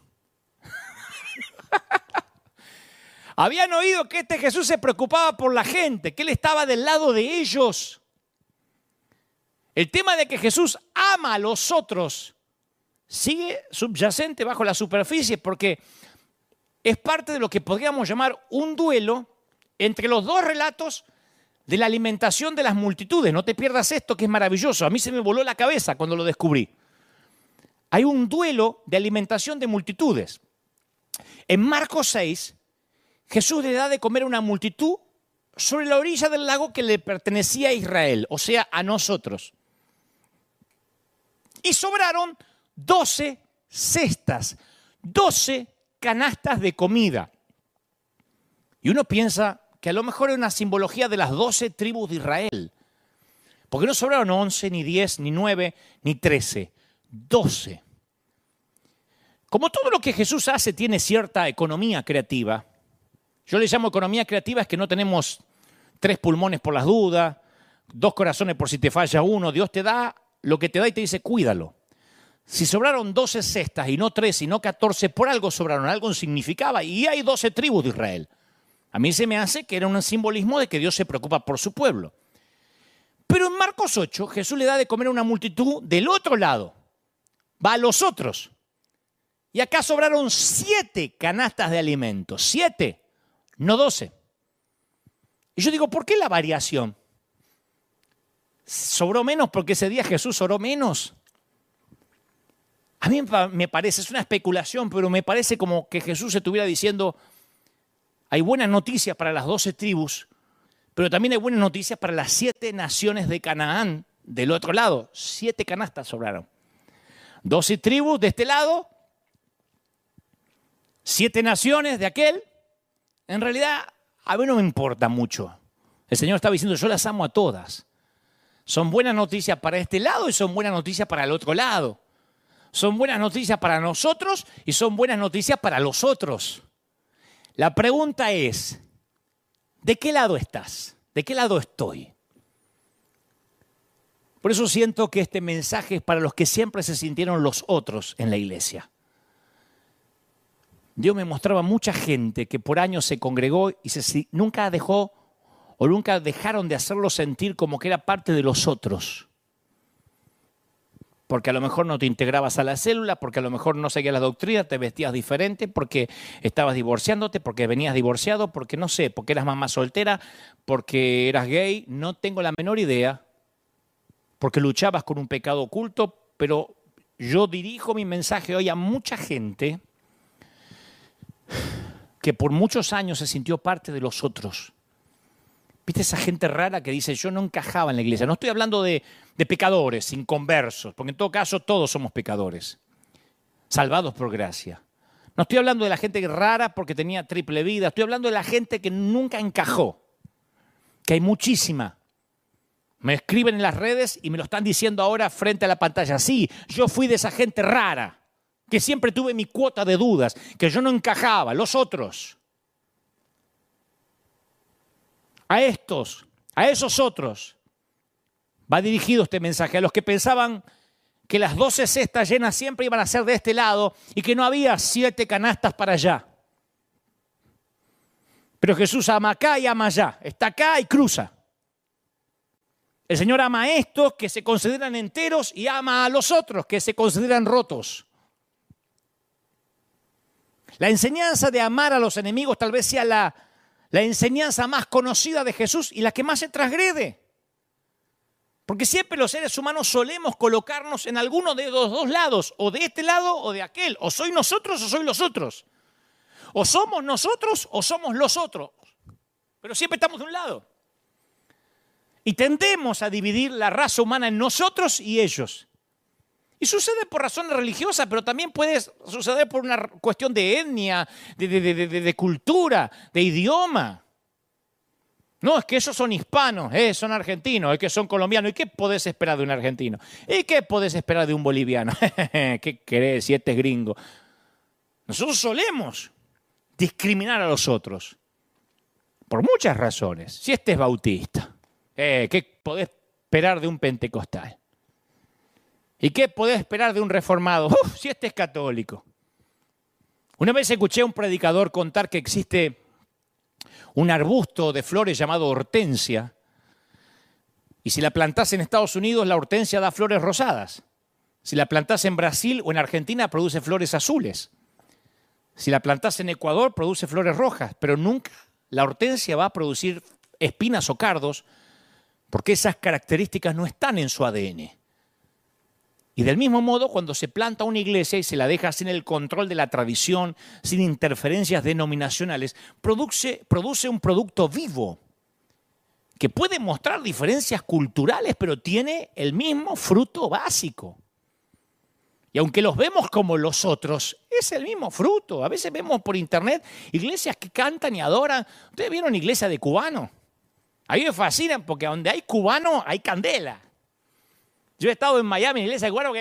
Habían oído que este Jesús se preocupaba por la gente, que él estaba del lado de ellos. El tema de que Jesús ama a los otros sigue subyacente bajo la superficie porque es parte de lo que podríamos llamar un duelo entre los dos relatos de la alimentación de las multitudes. No te pierdas esto, que es maravilloso. A mí se me voló la cabeza cuando lo descubrí. Hay un duelo de alimentación de multitudes. En Marcos 6, Jesús le da de comer a una multitud sobre la orilla del lago que le pertenecía a Israel, o sea, a nosotros. Y sobraron 12 cestas, 12 canastas de comida. Y uno piensa que a lo mejor es una simbología de las 12 tribus de Israel. Porque no sobraron 11, ni 10, ni 9, ni 13, 12. Como todo lo que Jesús hace tiene cierta economía creativa, yo le llamo economía creativa es que no tenemos 3 pulmones por las dudas, 2 corazones por si te falla uno. Dios te da lo que te da y te dice, cuídalo. Si sobraron 12 cestas y no 3, sino 14, por algo sobraron, algo significaba. Y hay 12 tribus de Israel. A mí se me hace que era un simbolismo de que Dios se preocupa por su pueblo. Pero en Marcos 8, Jesús le da de comer a una multitud del otro lado. Va a los otros. Y acá sobraron 7 canastas de alimentos. 7, no 12. Y yo digo, ¿por qué la variación? ¿Sobró menos porque ese día Jesús oró menos? A mí me parece, es una especulación, pero me parece como que Jesús estuviera diciendo, hay buenas noticias para las 12 tribus, pero también hay buenas noticias para las 7 naciones de Canaán del otro lado. 7 canastas sobraron. 12 tribus de este lado, 7 naciones de aquel. En realidad, a mí no me importa mucho. El Señor estaba diciendo, yo las amo a todas. Son buenas noticias para este lado y son buenas noticias para el otro lado. Son buenas noticias para nosotros y son buenas noticias para los otros. La pregunta es, ¿de qué lado estás? ¿De qué lado estoy? Por eso siento que este mensaje es para los que siempre se sintieron los otros en la iglesia. Dios me mostraba mucha gente que por años se congregó y nunca dejó o nunca dejaron de hacerlo sentir como que era parte de los otros. Porque a lo mejor no te integrabas a la célula, porque a lo mejor no seguías la doctrina, te vestías diferente, porque estabas divorciándote, porque venías divorciado, porque no sé, porque eras mamá soltera, porque eras gay, no tengo la menor idea, porque luchabas con un pecado oculto, pero yo dirijo mi mensaje hoy a mucha gente que por muchos años se sintió parte de los otros. ¿Viste esa gente rara que dice, yo no encajaba en la iglesia? No estoy hablando de pecadores, inconversos, porque en todo caso todos somos pecadores, salvados por gracia. No estoy hablando de la gente rara porque tenía triple vida, estoy hablando de la gente que nunca encajó, que hay muchísima. Me escriben en las redes y me lo están diciendo ahora frente a la pantalla. Sí, yo fui de esa gente rara, que siempre tuve mi cuota de dudas, que yo no encajaba, los otros. A esos otros, va dirigido este mensaje, a los que pensaban que las 12 cestas llenas siempre iban a ser de este lado y que no había 7 canastas para allá. Pero Jesús ama acá y ama allá, está acá y cruza. El Señor ama a estos que se consideran enteros y ama a los otros que se consideran rotos. La enseñanza de amar a los enemigos tal vez sea la enseñanza más conocida de Jesús y la que más se transgrede. Porque siempre los seres humanos solemos colocarnos en alguno de los dos lados, o de este lado o de aquel. O soy nosotros o soy los otros. O somos nosotros o somos los otros. Pero siempre estamos de un lado. Y tendemos a dividir la raza humana en nosotros y ellos. Y sucede por razones religiosas, pero también puede suceder por una cuestión de etnia, de cultura, de idioma. No, es que esos son hispanos, son argentinos, es que son colombianos. ¿Y qué podés esperar de un argentino? ¿Y qué podés esperar de un boliviano? ¿Qué querés si este es gringo? Nosotros solemos discriminar a los otros por muchas razones. Si este es bautista, ¿qué podés esperar de un pentecostal? ¿Y qué podés esperar de un reformado? Si este es católico. Una vez escuché a un predicador contar que existe un arbusto de flores llamado hortensia, y si la plantás en Estados Unidos, la hortensia da flores rosadas. Si la plantás en Brasil o en Argentina, produce flores azules. Si la plantás en Ecuador, produce flores rojas, pero nunca la hortensia va a producir espinas o cardos, porque esas características no están en su ADN. Y del mismo modo, cuando se planta una iglesia y se la deja sin el control de la tradición, sin interferencias denominacionales, produce un producto vivo que puede mostrar diferencias culturales, pero tiene el mismo fruto básico. Y aunque los vemos como los otros, es el mismo fruto. A veces vemos por internet iglesias que cantan y adoran. ¿Ustedes vieron iglesia de cubano? A mí me fascinan porque donde hay cubano hay candela. Yo he estado en Miami, en la iglesia de cubano,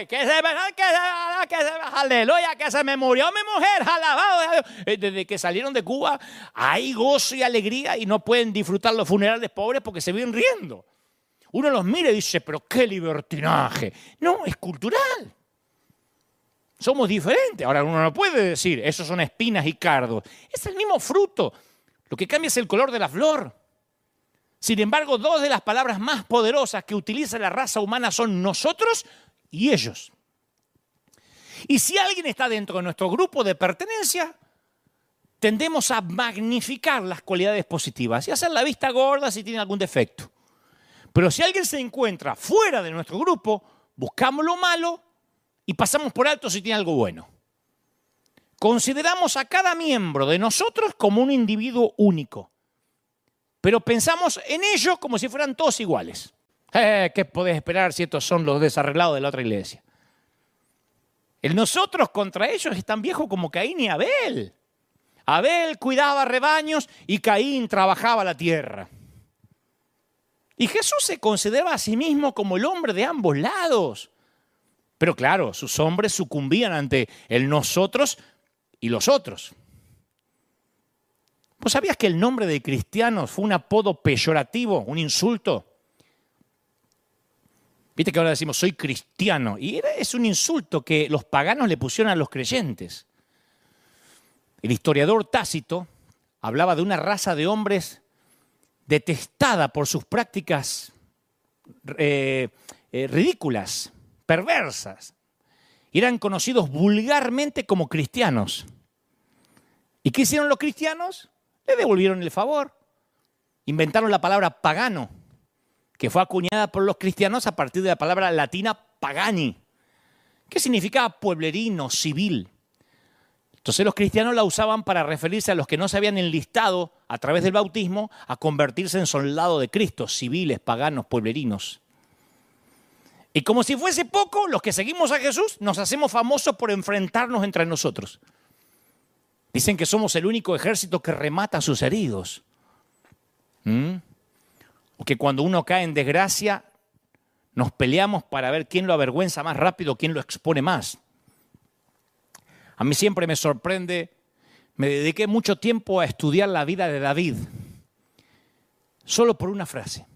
aleluya, que se me murió mi mujer, alabado. Desde que salieron de Cuba hay gozo y alegría y no pueden disfrutar los funerales pobres porque se viven riendo. Uno los mira y dice, pero qué libertinaje. No, es cultural. Somos diferentes. Ahora uno no puede decir, esos son espinas y cardos. Es el mismo fruto. Lo que cambia es el color de la flor. Sin embargo, dos de las palabras más poderosas que utiliza la raza humana son nosotros y ellos. Y si alguien está dentro de nuestro grupo de pertenencia, tendemos a magnificar las cualidades positivas y hacer la vista gorda si tiene algún defecto. Pero si alguien se encuentra fuera de nuestro grupo, buscamos lo malo y pasamos por alto si tiene algo bueno. Consideramos a cada miembro de nosotros como un individuo único, pero pensamos en ellos como si fueran todos iguales. ¿Qué podés esperar si estos son los desarreglados de la otra iglesia? El nosotros contra ellos es tan viejo como Caín y Abel. Abel cuidaba rebaños y Caín trabajaba la tierra. Y Jesús se consideraba a sí mismo como el hombre de ambos lados. Pero claro, sus hombres sucumbían ante el nosotros y los otros. ¿Vos sabías que el nombre de cristianos fue un apodo peyorativo, un insulto? Viste que ahora decimos, soy cristiano. Y es un insulto que los paganos le pusieron a los creyentes. El historiador Tácito hablaba de una raza de hombres detestada por sus prácticas ridículas, perversas. Eran conocidos vulgarmente como cristianos. ¿Y qué hicieron los cristianos? Le devolvieron el favor. Inventaron la palabra pagano, que fue acuñada por los cristianos a partir de la palabra latina pagani, que significaba pueblerino, civil. Entonces los cristianos la usaban para referirse a los que no se habían enlistado a través del bautismo a convertirse en soldados de Cristo, civiles, paganos, pueblerinos. Y como si fuese poco, los que seguimos a Jesús nos hacemos famosos por enfrentarnos entre nosotros. Dicen que somos el único ejército que remata a sus heridos. O que cuando uno cae en desgracia, nos peleamos para ver quién lo avergüenza más rápido, quién lo expone más. A mí siempre me sorprende, me dediqué mucho tiempo a estudiar la vida de David, solo por una frase.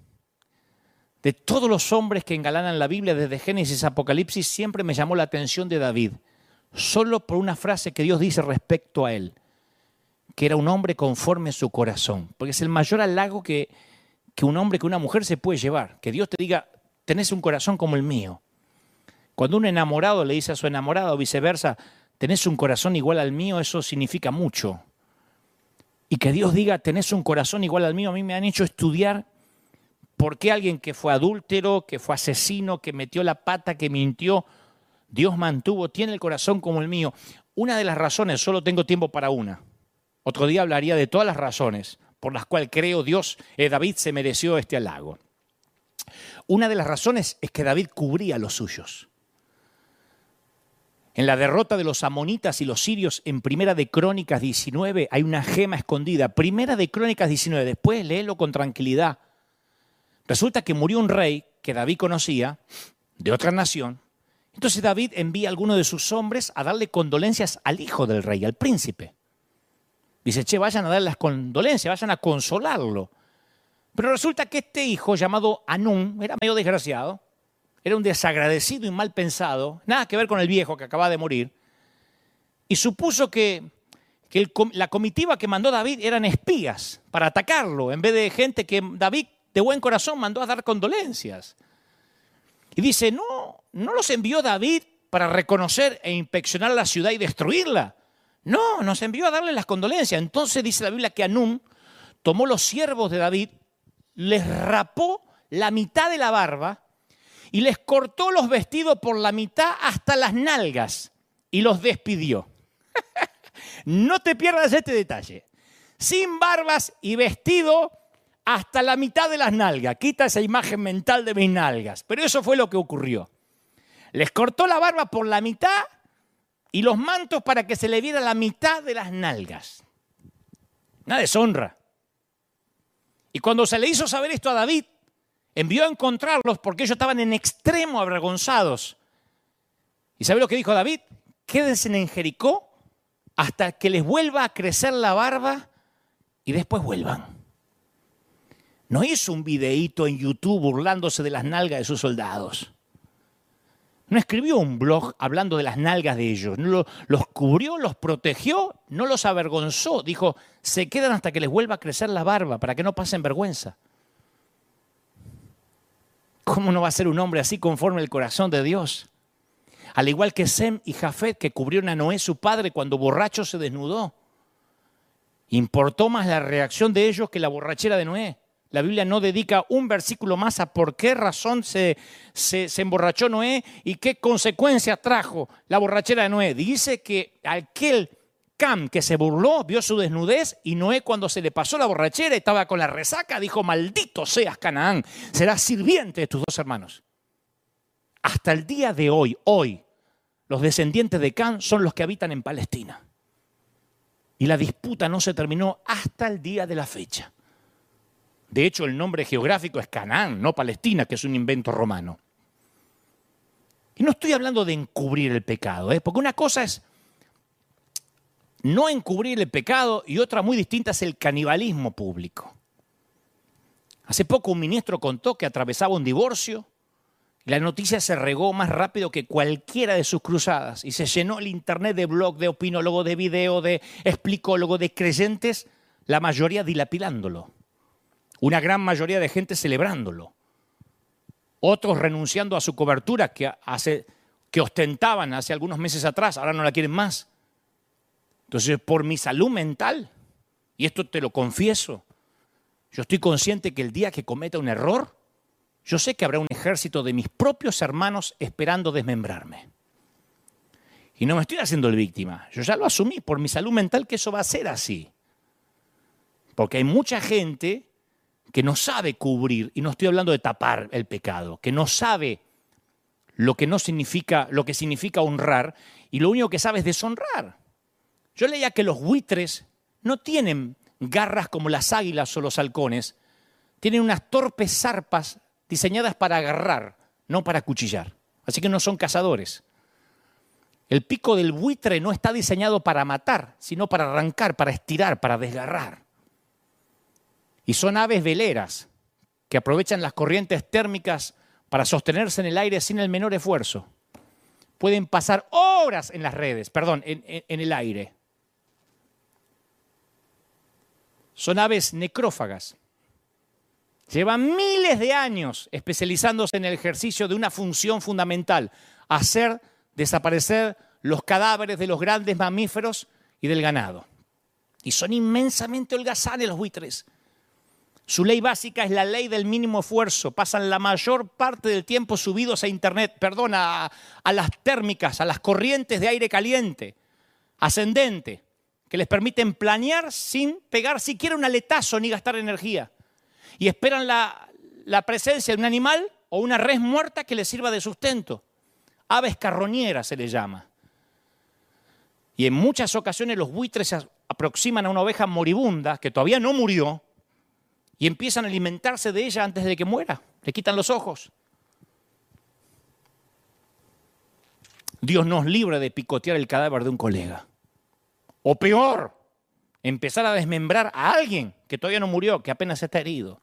De todos los hombres que engalanan la Biblia desde Génesis a Apocalipsis, siempre me llamó la atención de David, solo por una frase que Dios dice respecto a él, que era un hombre conforme a su corazón, porque es el mayor halago que un hombre, que una mujer se puede llevar, que Dios te diga, tenés un corazón como el mío. Cuando un enamorado le dice a su enamorado o viceversa, tenés un corazón igual al mío, eso significa mucho. Y que Dios diga, tenés un corazón igual al mío, a mí me han hecho estudiar por qué alguien que fue adúltero, que fue asesino, que metió la pata, que mintió, Dios mantuvo, tiene el corazón como el mío. Una de las razones, solo tengo tiempo para una. Otro día hablaría de todas las razones por las cuales creo David se mereció este halago. Una de las razones es que David cubría a los suyos. En la derrota de los amonitas y los sirios en Primera de Crónicas 19 hay una gema escondida. Primera de Crónicas 19, después léelo con tranquilidad. Resulta que murió un rey que David conocía, de otra nación. Entonces David envía a alguno de sus hombres a darle condolencias al hijo del rey, al príncipe. Dice, vayan a darle las condolencias, vayan a consolarlo. Pero resulta que este hijo llamado Anún era medio desgraciado. Era un desagradecido y mal pensado, nada que ver con el viejo que acababa de morir. Y supuso que la comitiva que mandó David eran espías para atacarlo, en vez de gente que David de buen corazón mandó a dar condolencias. Y dice, no los envió David para reconocer e inspeccionar la ciudad y destruirla. No, nos envió a darle las condolencias. Entonces dice la Biblia que Anún tomó los siervos de David, les rapó la mitad de la barba y les cortó los vestidos por la mitad hasta las nalgas y los despidió. No te pierdas este detalle. Sin barbas y vestido hasta la mitad de las nalgas. Quita esa imagen mental de mis nalgas. Pero eso fue lo que ocurrió. Les cortó la barba por la mitad y los mantos para que se le viera la mitad de las nalgas. Una deshonra. Y cuando se le hizo saber esto a David, envió a encontrarlos porque ellos estaban en extremo avergonzados. ¿Y sabe lo que dijo David? Quédense en Jericó hasta que les vuelva a crecer la barba y después vuelvan. No hizo un videíto en YouTube burlándose de las nalgas de sus soldados. No escribió un blog hablando de las nalgas de ellos. Los cubrió, los protegió, no los avergonzó. Dijo, se quedan hasta que les vuelva a crecer la barba para que no pasen vergüenza. ¿Cómo no va a ser un hombre así conforme al corazón de Dios? Al igual que Sem y Jafet, que cubrieron a Noé, su padre, cuando borracho se desnudó. Importó más la reacción de ellos que la borrachera de Noé. La Biblia no dedica un versículo más a por qué razón se emborrachó Noé y qué consecuencias trajo la borrachera de Noé. Dice que aquel Cam que se burló vio su desnudez y Noé, cuando se le pasó la borrachera y estaba con la resaca, dijo: maldito seas, Canaán, serás sirviente de tus dos hermanos. Hasta el día de hoy, los descendientes de Cam son los que habitan en Palestina. Y la disputa no se terminó hasta el día de la fecha. De hecho, el nombre geográfico es Canaán, no Palestina, que es un invento romano. Y no estoy hablando de encubrir el pecado, porque una cosa es no encubrir el pecado y otra muy distinta es el canibalismo público. Hace poco un ministro contó que atravesaba un divorcio y la noticia se regó más rápido que cualquiera de sus cruzadas y se llenó el internet de blog, de opinólogos, de video, de explicólogos, de creyentes, la mayoría dilapidándolo. Una gran mayoría de gente celebrándolo. Otros renunciando a su cobertura que ostentaban hace algunos meses atrás, ahora no la quieren más. Entonces, por mi salud mental, y esto te lo confieso, yo estoy consciente que el día que cometa un error, yo sé que habrá un ejército de mis propios hermanos esperando desmembrarme. Y no me estoy haciendo el víctima, yo ya lo asumí por mi salud mental que eso va a ser así. Porque hay mucha gente que no sabe cubrir, y no estoy hablando de tapar el pecado, que no sabe lo que significa honrar, y lo único que sabe es deshonrar. Yo leía que los buitres no tienen garras como las águilas o los halcones, tienen unas torpes zarpas diseñadas para agarrar, no para acuchillar. Así que no son cazadores. El pico del buitre no está diseñado para matar, sino para arrancar, para estirar, para desgarrar. Y son aves veleras que aprovechan las corrientes térmicas para sostenerse en el aire sin el menor esfuerzo. Pueden pasar horas en en el aire. Son aves necrófagas. Llevan miles de años especializándose en el ejercicio de una función fundamental: hacer desaparecer los cadáveres de los grandes mamíferos y del ganado. Y son inmensamente holgazanes los buitres. Su ley básica es la ley del mínimo esfuerzo. Pasan la mayor parte del tiempo subidos a las térmicas, a las corrientes de aire caliente, ascendente, que les permiten planear sin pegar siquiera un aletazo ni gastar energía. Y esperan la presencia de un animal o una res muerta que les sirva de sustento. Aves carroñeras se les llama. Y en muchas ocasiones los buitres se aproximan a una oveja moribunda que todavía no murió y empiezan a alimentarse de ella antes de que muera. Le quitan los ojos. Dios nos libre de picotear el cadáver de un colega. O peor, empezar a desmembrar a alguien que todavía no murió, que apenas está herido.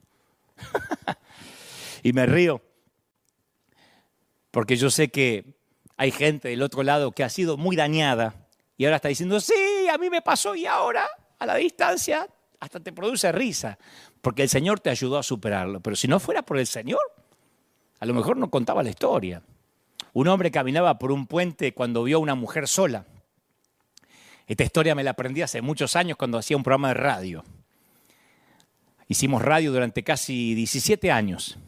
Y me río, porque yo sé que hay gente del otro lado que ha sido muy dañada y ahora está diciendo: sí, a mí me pasó, y ahora, a la distancia, hasta te produce risa, porque el Señor te ayudó a superarlo. Pero si no fuera por el Señor, a lo mejor no contaba la historia. Un hombre caminaba por un puente cuando vio a una mujer sola. Esta historia me la aprendí hace muchos años cuando hacía un programa de radio. Hicimos radio durante casi 17 años.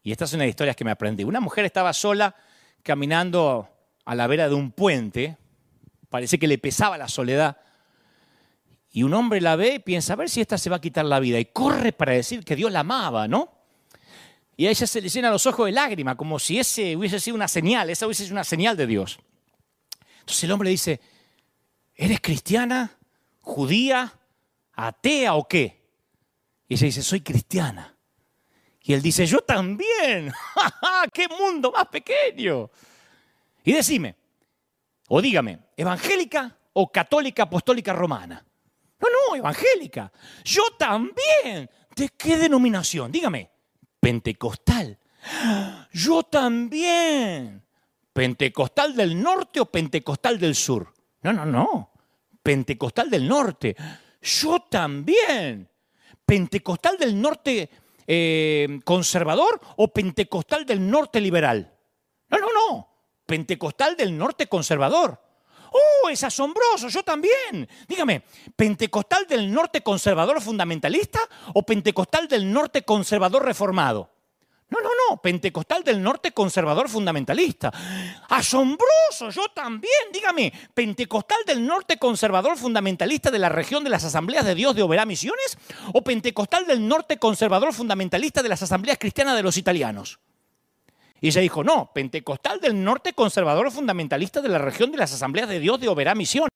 Y esta es una de las historias que me aprendí. Una mujer estaba sola caminando a la vera de un puente. Parece que le pesaba la soledad. Y un hombre la ve y piensa: a ver si esta se va a quitar la vida. Y corre para decir que Dios la amaba, ¿no? Y a ella se le llenan los ojos de lágrimas, como si esa hubiese sido una señal de Dios. Entonces el hombre dice: ¿eres cristiana, judía, atea o qué? Y ella dice: soy cristiana. Y él dice: yo también. ¡Qué mundo más pequeño! Y decime, o dígame, ¿evangélica o católica apostólica romana? No, evangélica. Yo también. ¿De qué denominación? Dígame. Pentecostal. Yo también. ¿Pentecostal del norte o pentecostal del sur? No. Pentecostal del norte. Yo también. ¿Pentecostal del norte conservador o pentecostal del norte liberal? No. Pentecostal del norte conservador. ¡Oh, es asombroso! Yo también. Dígame, ¿pentecostal del norte conservador fundamentalista o pentecostal del norte conservador reformado? No, pentecostal del norte conservador fundamentalista. ¡Asombroso! Yo también, dígame, ¿pentecostal del norte conservador fundamentalista de la región de las Asambleas de Dios de Oberá Misiones o pentecostal del norte conservador fundamentalista de las Asambleas Cristianas de los Italianos? Y ella dijo, no, pentecostal del norte conservador fundamentalista de la región de las Asambleas de Dios de Oberá Misiones.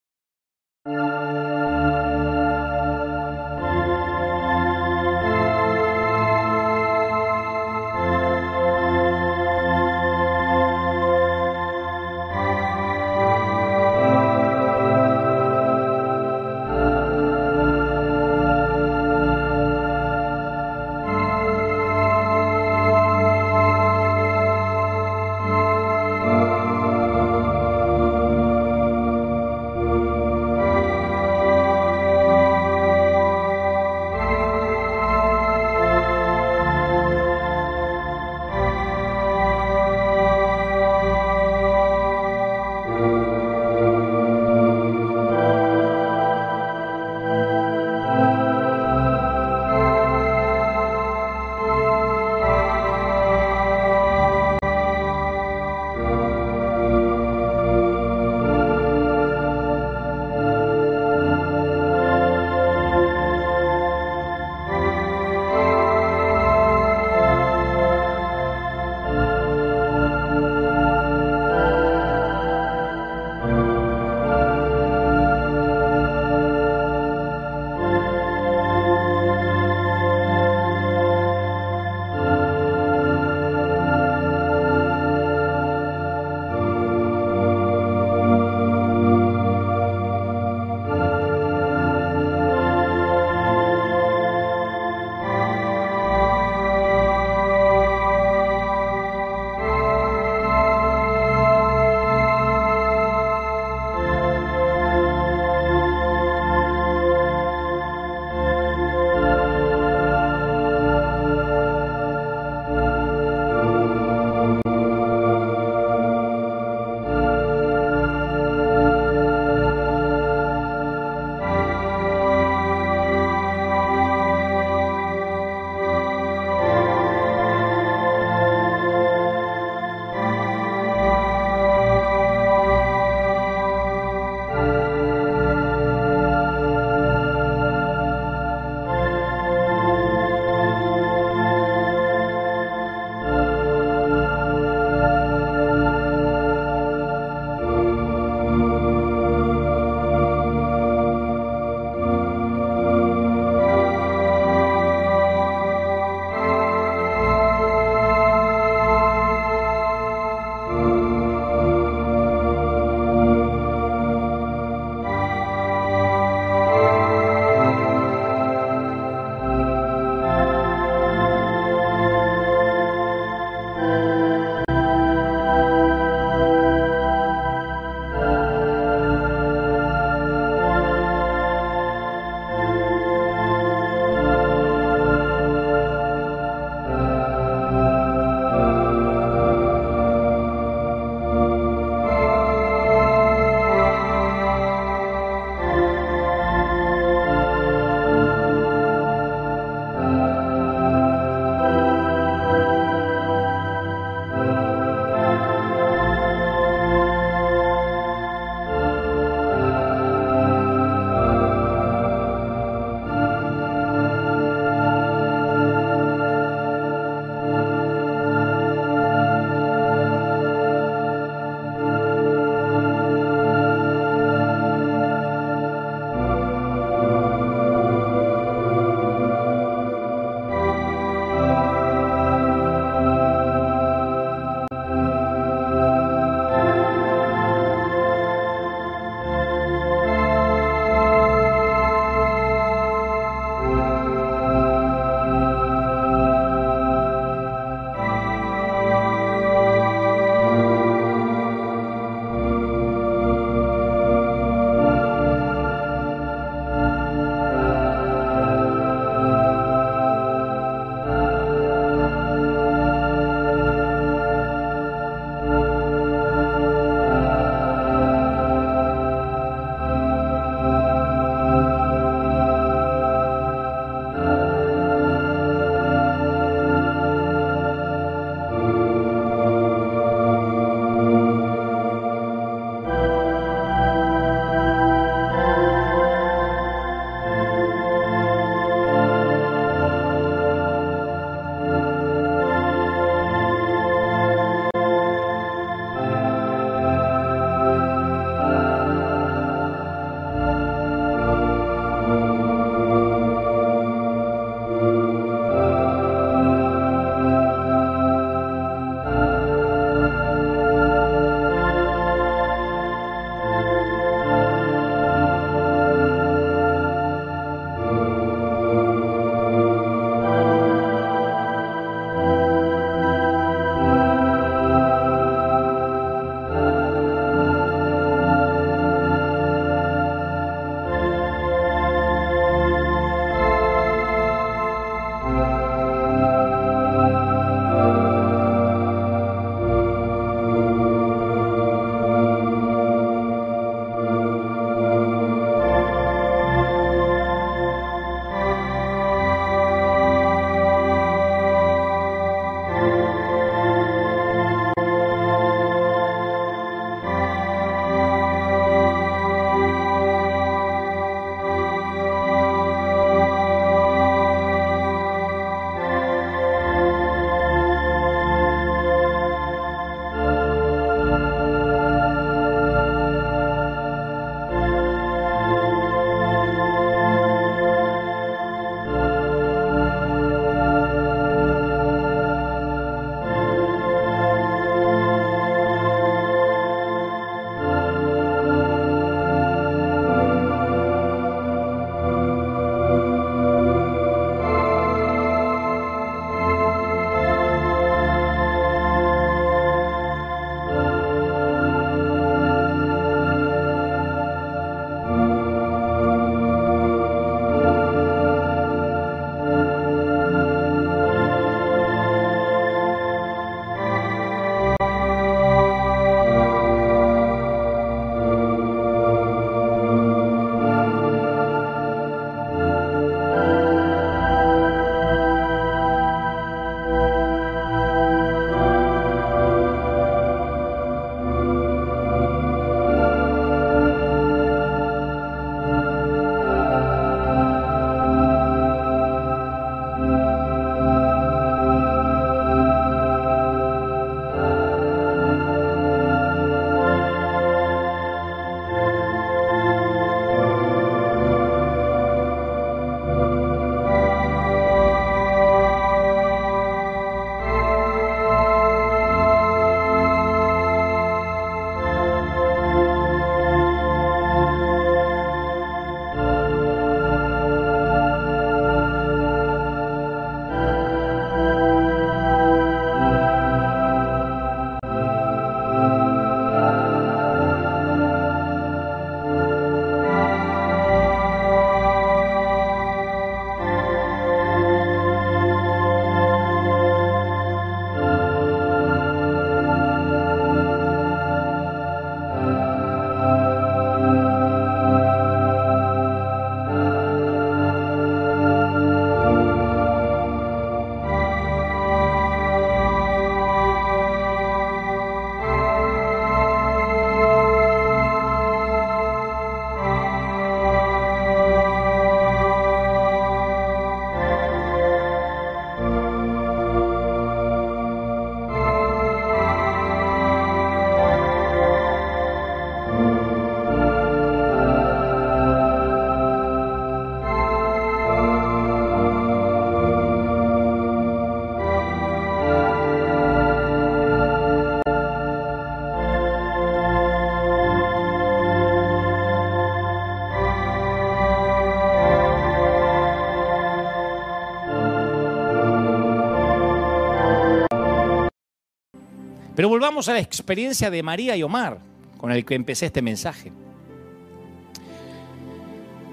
Pero volvamos a la experiencia de María y Omar, con el que empecé este mensaje.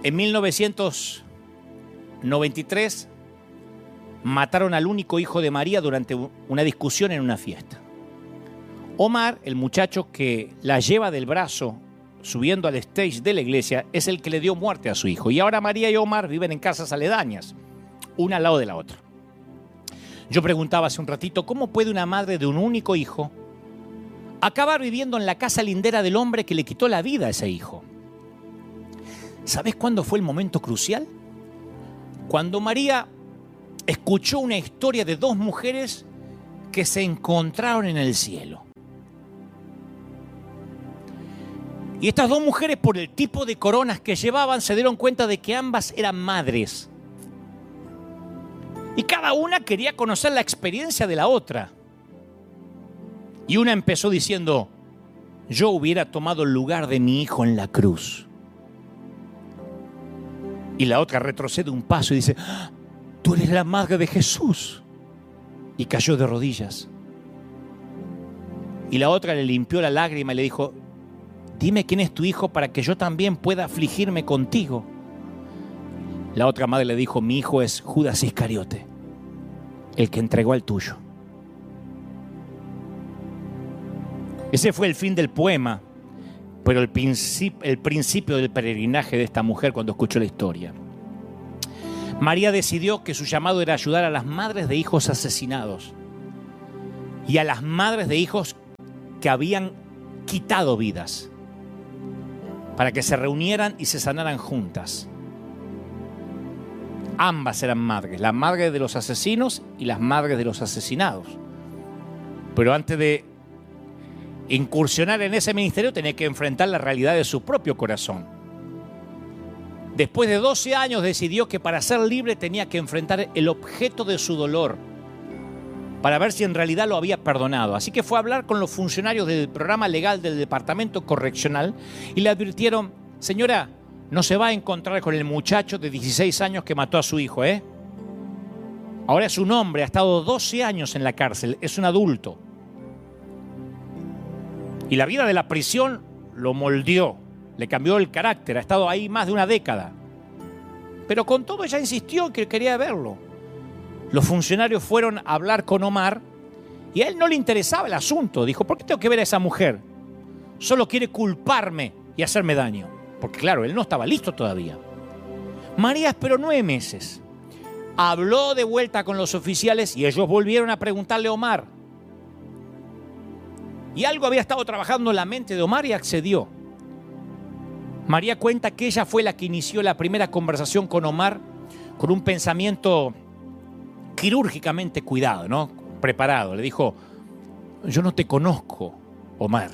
En 1993 mataron al único hijo de María durante una discusión en una fiesta. Omar, el muchacho que la lleva del brazo subiendo al stage de la iglesia, es el que le dio muerte a su hijo. Y ahora María y Omar viven en casas aledañas, una al lado de la otra. Yo preguntaba hace un ratito, ¿cómo puede una madre de un único hijo acabar viviendo en la casa lindera del hombre que le quitó la vida a ese hijo? ¿Sabes cuándo fue el momento crucial? Cuando María escuchó una historia de dos mujeres que se encontraron en el cielo. Y estas dos mujeres, por el tipo de coronas que llevaban, se dieron cuenta de que ambas eran madres. Y cada una quería conocer la experiencia de la otra. Y una empezó diciendo, yo hubiera tomado el lugar de mi hijo en la cruz. Y la otra retrocede un paso y dice, tú eres la madre de Jesús. Y cayó de rodillas. Y la otra le limpió la lágrima y le dijo, dime quién es tu hijo para que yo también pueda afligirme contigo. La otra madre le dijo, mi hijo es Judas Iscariote, el que entregó al tuyo. Ese fue el fin del poema, pero el principio del peregrinaje de esta mujer cuando escuchó la historia. María decidió que su llamado era ayudar a las madres de hijos asesinados y a las madres de hijos que habían quitado vidas, para que se reunieran y se sanaran juntas. Ambas eran madres, la madre de los asesinos y las madres de los asesinados. Pero antes de incursionar en ese ministerio tenía que enfrentar la realidad de su propio corazón. Después de 12 años decidió que para ser libre tenía que enfrentar el objeto de su dolor, para ver si en realidad lo había perdonado. Así que fue a hablar con los funcionarios del programa legal del departamento correccional y le advirtieron, señora, no se va a encontrar con el muchacho de 16 años que mató a su hijo, ¿eh? Ahora es un hombre, ha estado 12 años en la cárcel, es un adulto. Y la vida de la prisión lo moldeó, le cambió el carácter, ha estado ahí más de una década. Pero con todo ella insistió en que quería verlo. Los funcionarios fueron a hablar con Omar y a él no le interesaba el asunto. Dijo, ¿por qué tengo que ver a esa mujer? Solo quiere culparme y hacerme daño. Porque claro, él no estaba listo todavía. María esperó 9 meses. Habló de vuelta con los oficiales y ellos volvieron a preguntarle a Omar. Y algo había estado trabajando en la mente de Omar y accedió. María cuenta que ella fue la que inició la primera conversación con Omar con un pensamiento quirúrgicamente cuidado, ¿no? Preparado. Le dijo, yo no te conozco, Omar,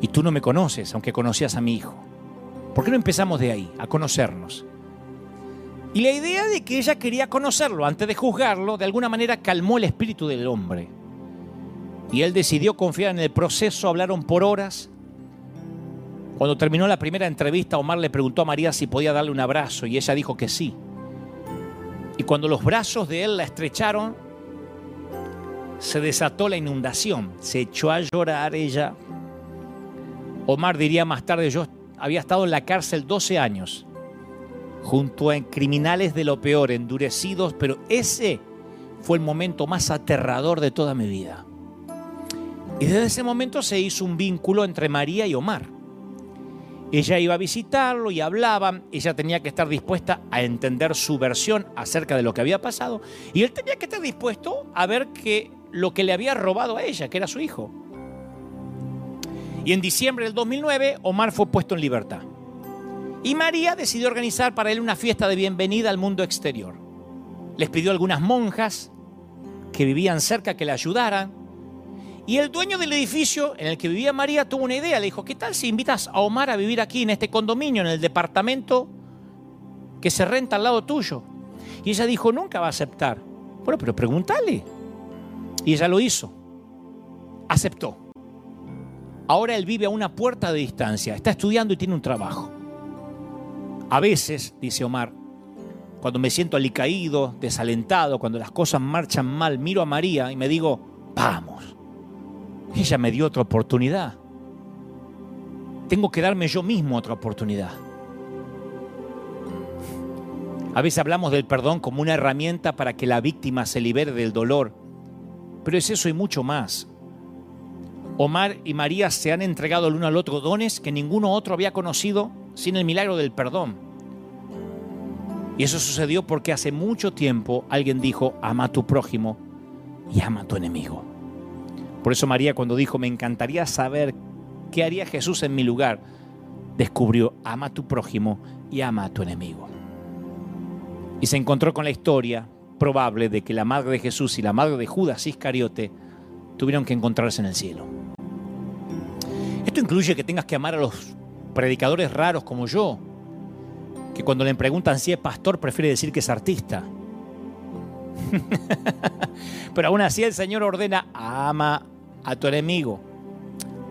y tú no me conoces, aunque conocías a mi hijo. ¿Por qué no empezamos de ahí, a conocernos? Y la idea de que ella quería conocerlo antes de juzgarlo, de alguna manera calmó el espíritu del hombre. Y él decidió confiar en el proceso, hablaron por horas. Cuando terminó la primera entrevista, Omar le preguntó a María si podía darle un abrazo y ella dijo que sí. Y cuando los brazos de él la estrecharon, se desató la inundación. Se echó a llorar ella. Omar diría más tarde, yo había estado en la cárcel 12 años, junto a criminales de lo peor, endurecidos, pero ese fue el momento más aterrador de toda mi vida. Y desde ese momento se hizo un vínculo entre María y Omar. Ella iba a visitarlo y hablaban, ella tenía que estar dispuesta a entender su versión acerca de lo que había pasado y él tenía que estar dispuesto a ver que lo que le había robado a ella, que era su hijo. Y en diciembre del 2009, Omar fue puesto en libertad. Y María decidió organizar para él una fiesta de bienvenida al mundo exterior. Les pidió a algunas monjas que vivían cerca que le ayudaran. Y el dueño del edificio en el que vivía María tuvo una idea. Le dijo, ¿qué tal si invitas a Omar a vivir aquí en este condominio, en el departamento que se renta al lado tuyo? Y ella dijo, nunca va a aceptar. Bueno, pero pregúntale. Y ella lo hizo. Aceptó. Ahora él vive a una puerta de distancia. Está estudiando y tiene un trabajo. A veces, dice Omar, cuando me siento alicaído, desalentado, cuando las cosas marchan mal, miro a María y me digo, vamos. Ella me dio otra oportunidad. Tengo que darme yo mismo otra oportunidad. A veces hablamos del perdón como una herramienta para que la víctima se libere del dolor, pero es eso y mucho más. Omar y María se han entregado el uno al otro dones que ninguno otro había conocido sin el milagro del perdón. Y eso sucedió porque hace mucho tiempo alguien dijo: ama a tu prójimo y ama a tu enemigo. Por eso María, cuando dijo: me encantaría saber qué haría Jesús en mi lugar, descubrió: ama a tu prójimo y ama a tu enemigo. Y se encontró con la historia probable de que la madre de Jesús y la madre de Judas Iscariote tuvieron que encontrarse en el cielo. Esto incluye que tengas que amar a los predicadores raros como yo, que cuando le preguntan si es pastor prefiere decir que es artista. Pero aún así el Señor ordena: ama a tu enemigo,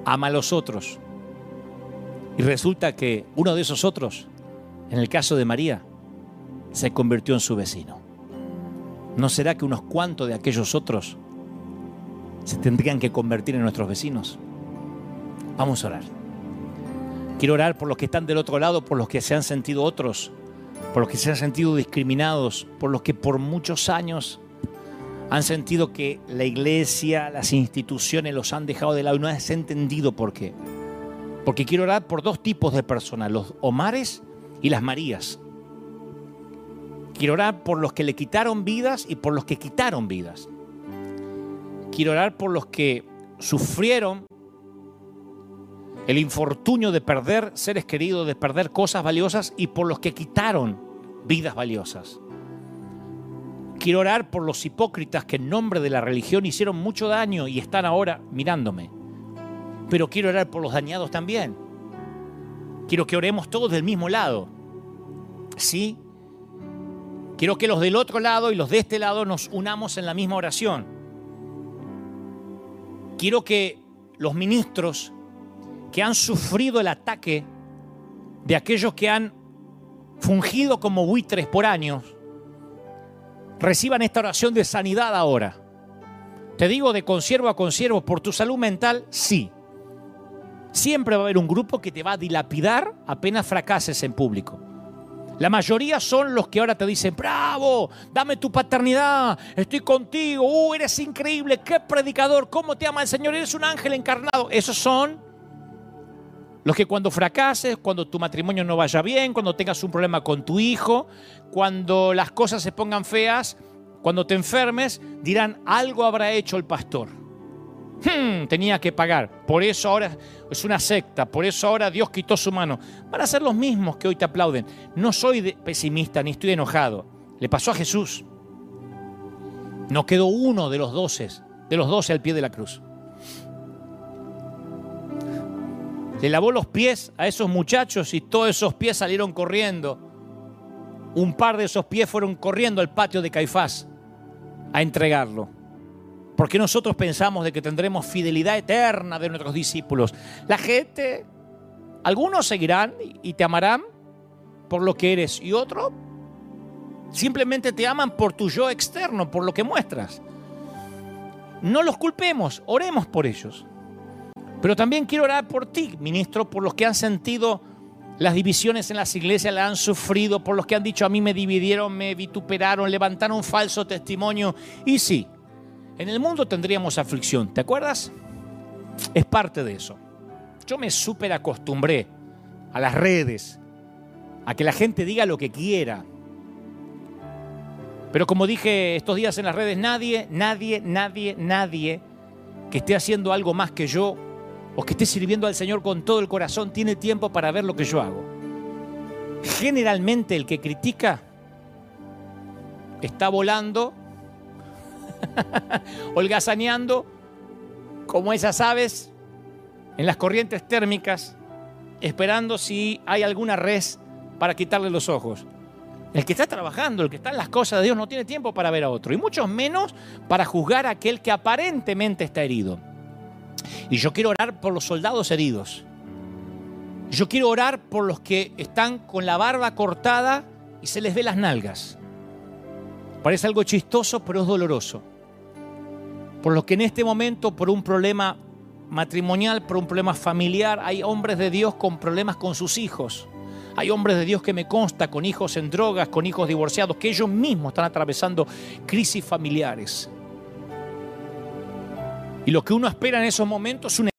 ama a los otros. Y resulta que uno de esos otros, en el caso de María, se convirtió en su vecino. ¿No será que unos cuantos de aquellos otros se tendrían que convertir en nuestros vecinos? Vamos a orar. Quiero orar por los que están del otro lado, por los que se han sentido otros, por los que se han sentido discriminados, por los que por muchos años han sentido que la iglesia, las instituciones los han dejado de lado y no has entendido por qué. Porque quiero orar por dos tipos de personas: los Omares y las Marías. Quiero orar por los que le quitaron vidas y por los que quitaron vidas. Quiero orar por los que sufrieron el infortunio de perder seres queridos, de perder cosas valiosas, y por los que quitaron vidas valiosas. Quiero orar por los hipócritas que en nombre de la religión hicieron mucho daño y están ahora mirándome. Pero quiero orar por los dañados también. Quiero que oremos todos del mismo lado. ¿Sí? Quiero que los del otro lado y los de este lado nos unamos en la misma oración. Quiero que los ministros que han sufrido el ataque de aquellos que han fungido como buitres por años reciban esta oración de sanidad ahora. Te digo de consiervo a consiervo, por tu salud mental, sí. Siempre va a haber un grupo que te va a dilapidar apenas fracases en público. La mayoría son los que ahora te dicen: bravo, dame tu paternidad, estoy contigo, eres increíble, qué predicador, cómo te ama el Señor, eres un ángel encarnado. Esos son los que cuando fracases, cuando tu matrimonio no vaya bien, cuando tengas un problema con tu hijo, cuando las cosas se pongan feas, cuando te enfermes, dirán: algo habrá hecho el pastor. Tenía que pagar, por eso ahora es una secta, por eso ahora Dios quitó su mano. Van a ser los mismos que hoy te aplauden. No soy pesimista ni estoy enojado. Le pasó a Jesús. No quedó uno de los 12 al pie de la cruz. Le lavó los pies a esos muchachos y todos esos pies salieron corriendo. Un par de esos pies fueron corriendo al patio de Caifás a entregarlo. Porque nosotros pensamos de que tendremos fidelidad eterna de nuestros discípulos. La gente, algunos seguirán y te amarán por lo que eres, y otros simplemente te aman por tu yo externo, por lo que muestras. No los culpemos, oremos por ellos. Pero también quiero orar por ti, ministro, por los que han sentido las divisiones en las iglesias, la han sufrido, por los que han dicho: a mí me dividieron, me vituperaron, levantaron falso testimonio. Y sí, en el mundo tendríamos aflicción, ¿te acuerdas? Es parte de eso. Yo me súper acostumbré a las redes, a que la gente diga lo que quiera. Pero como dije estos días en las redes, nadie que esté haciendo algo más que yo o que esté sirviendo al Señor con todo el corazón tiene tiempo para ver lo que yo hago. Generalmente el que critica está volando, holgazaneando como esas aves en las corrientes térmicas, esperando si hay alguna res para quitarle los ojos. El que está trabajando, el que está en las cosas de Dios, no tiene tiempo para ver a otro, y mucho menos para juzgar a aquel que aparentemente está herido. Y yo quiero orar por los soldados heridos. Yo quiero orar por los que están con la barba cortada y se les ve las nalgas. Parece algo chistoso, pero es doloroso. Por los que en este momento, por un problema matrimonial, por un problema familiar. Hay hombres de Dios con problemas con sus hijos. Hay hombres de Dios que me consta con hijos en drogas, con hijos divorciados, que ellos mismos están atravesando crisis familiares. Y lo que uno espera en esos momentos es una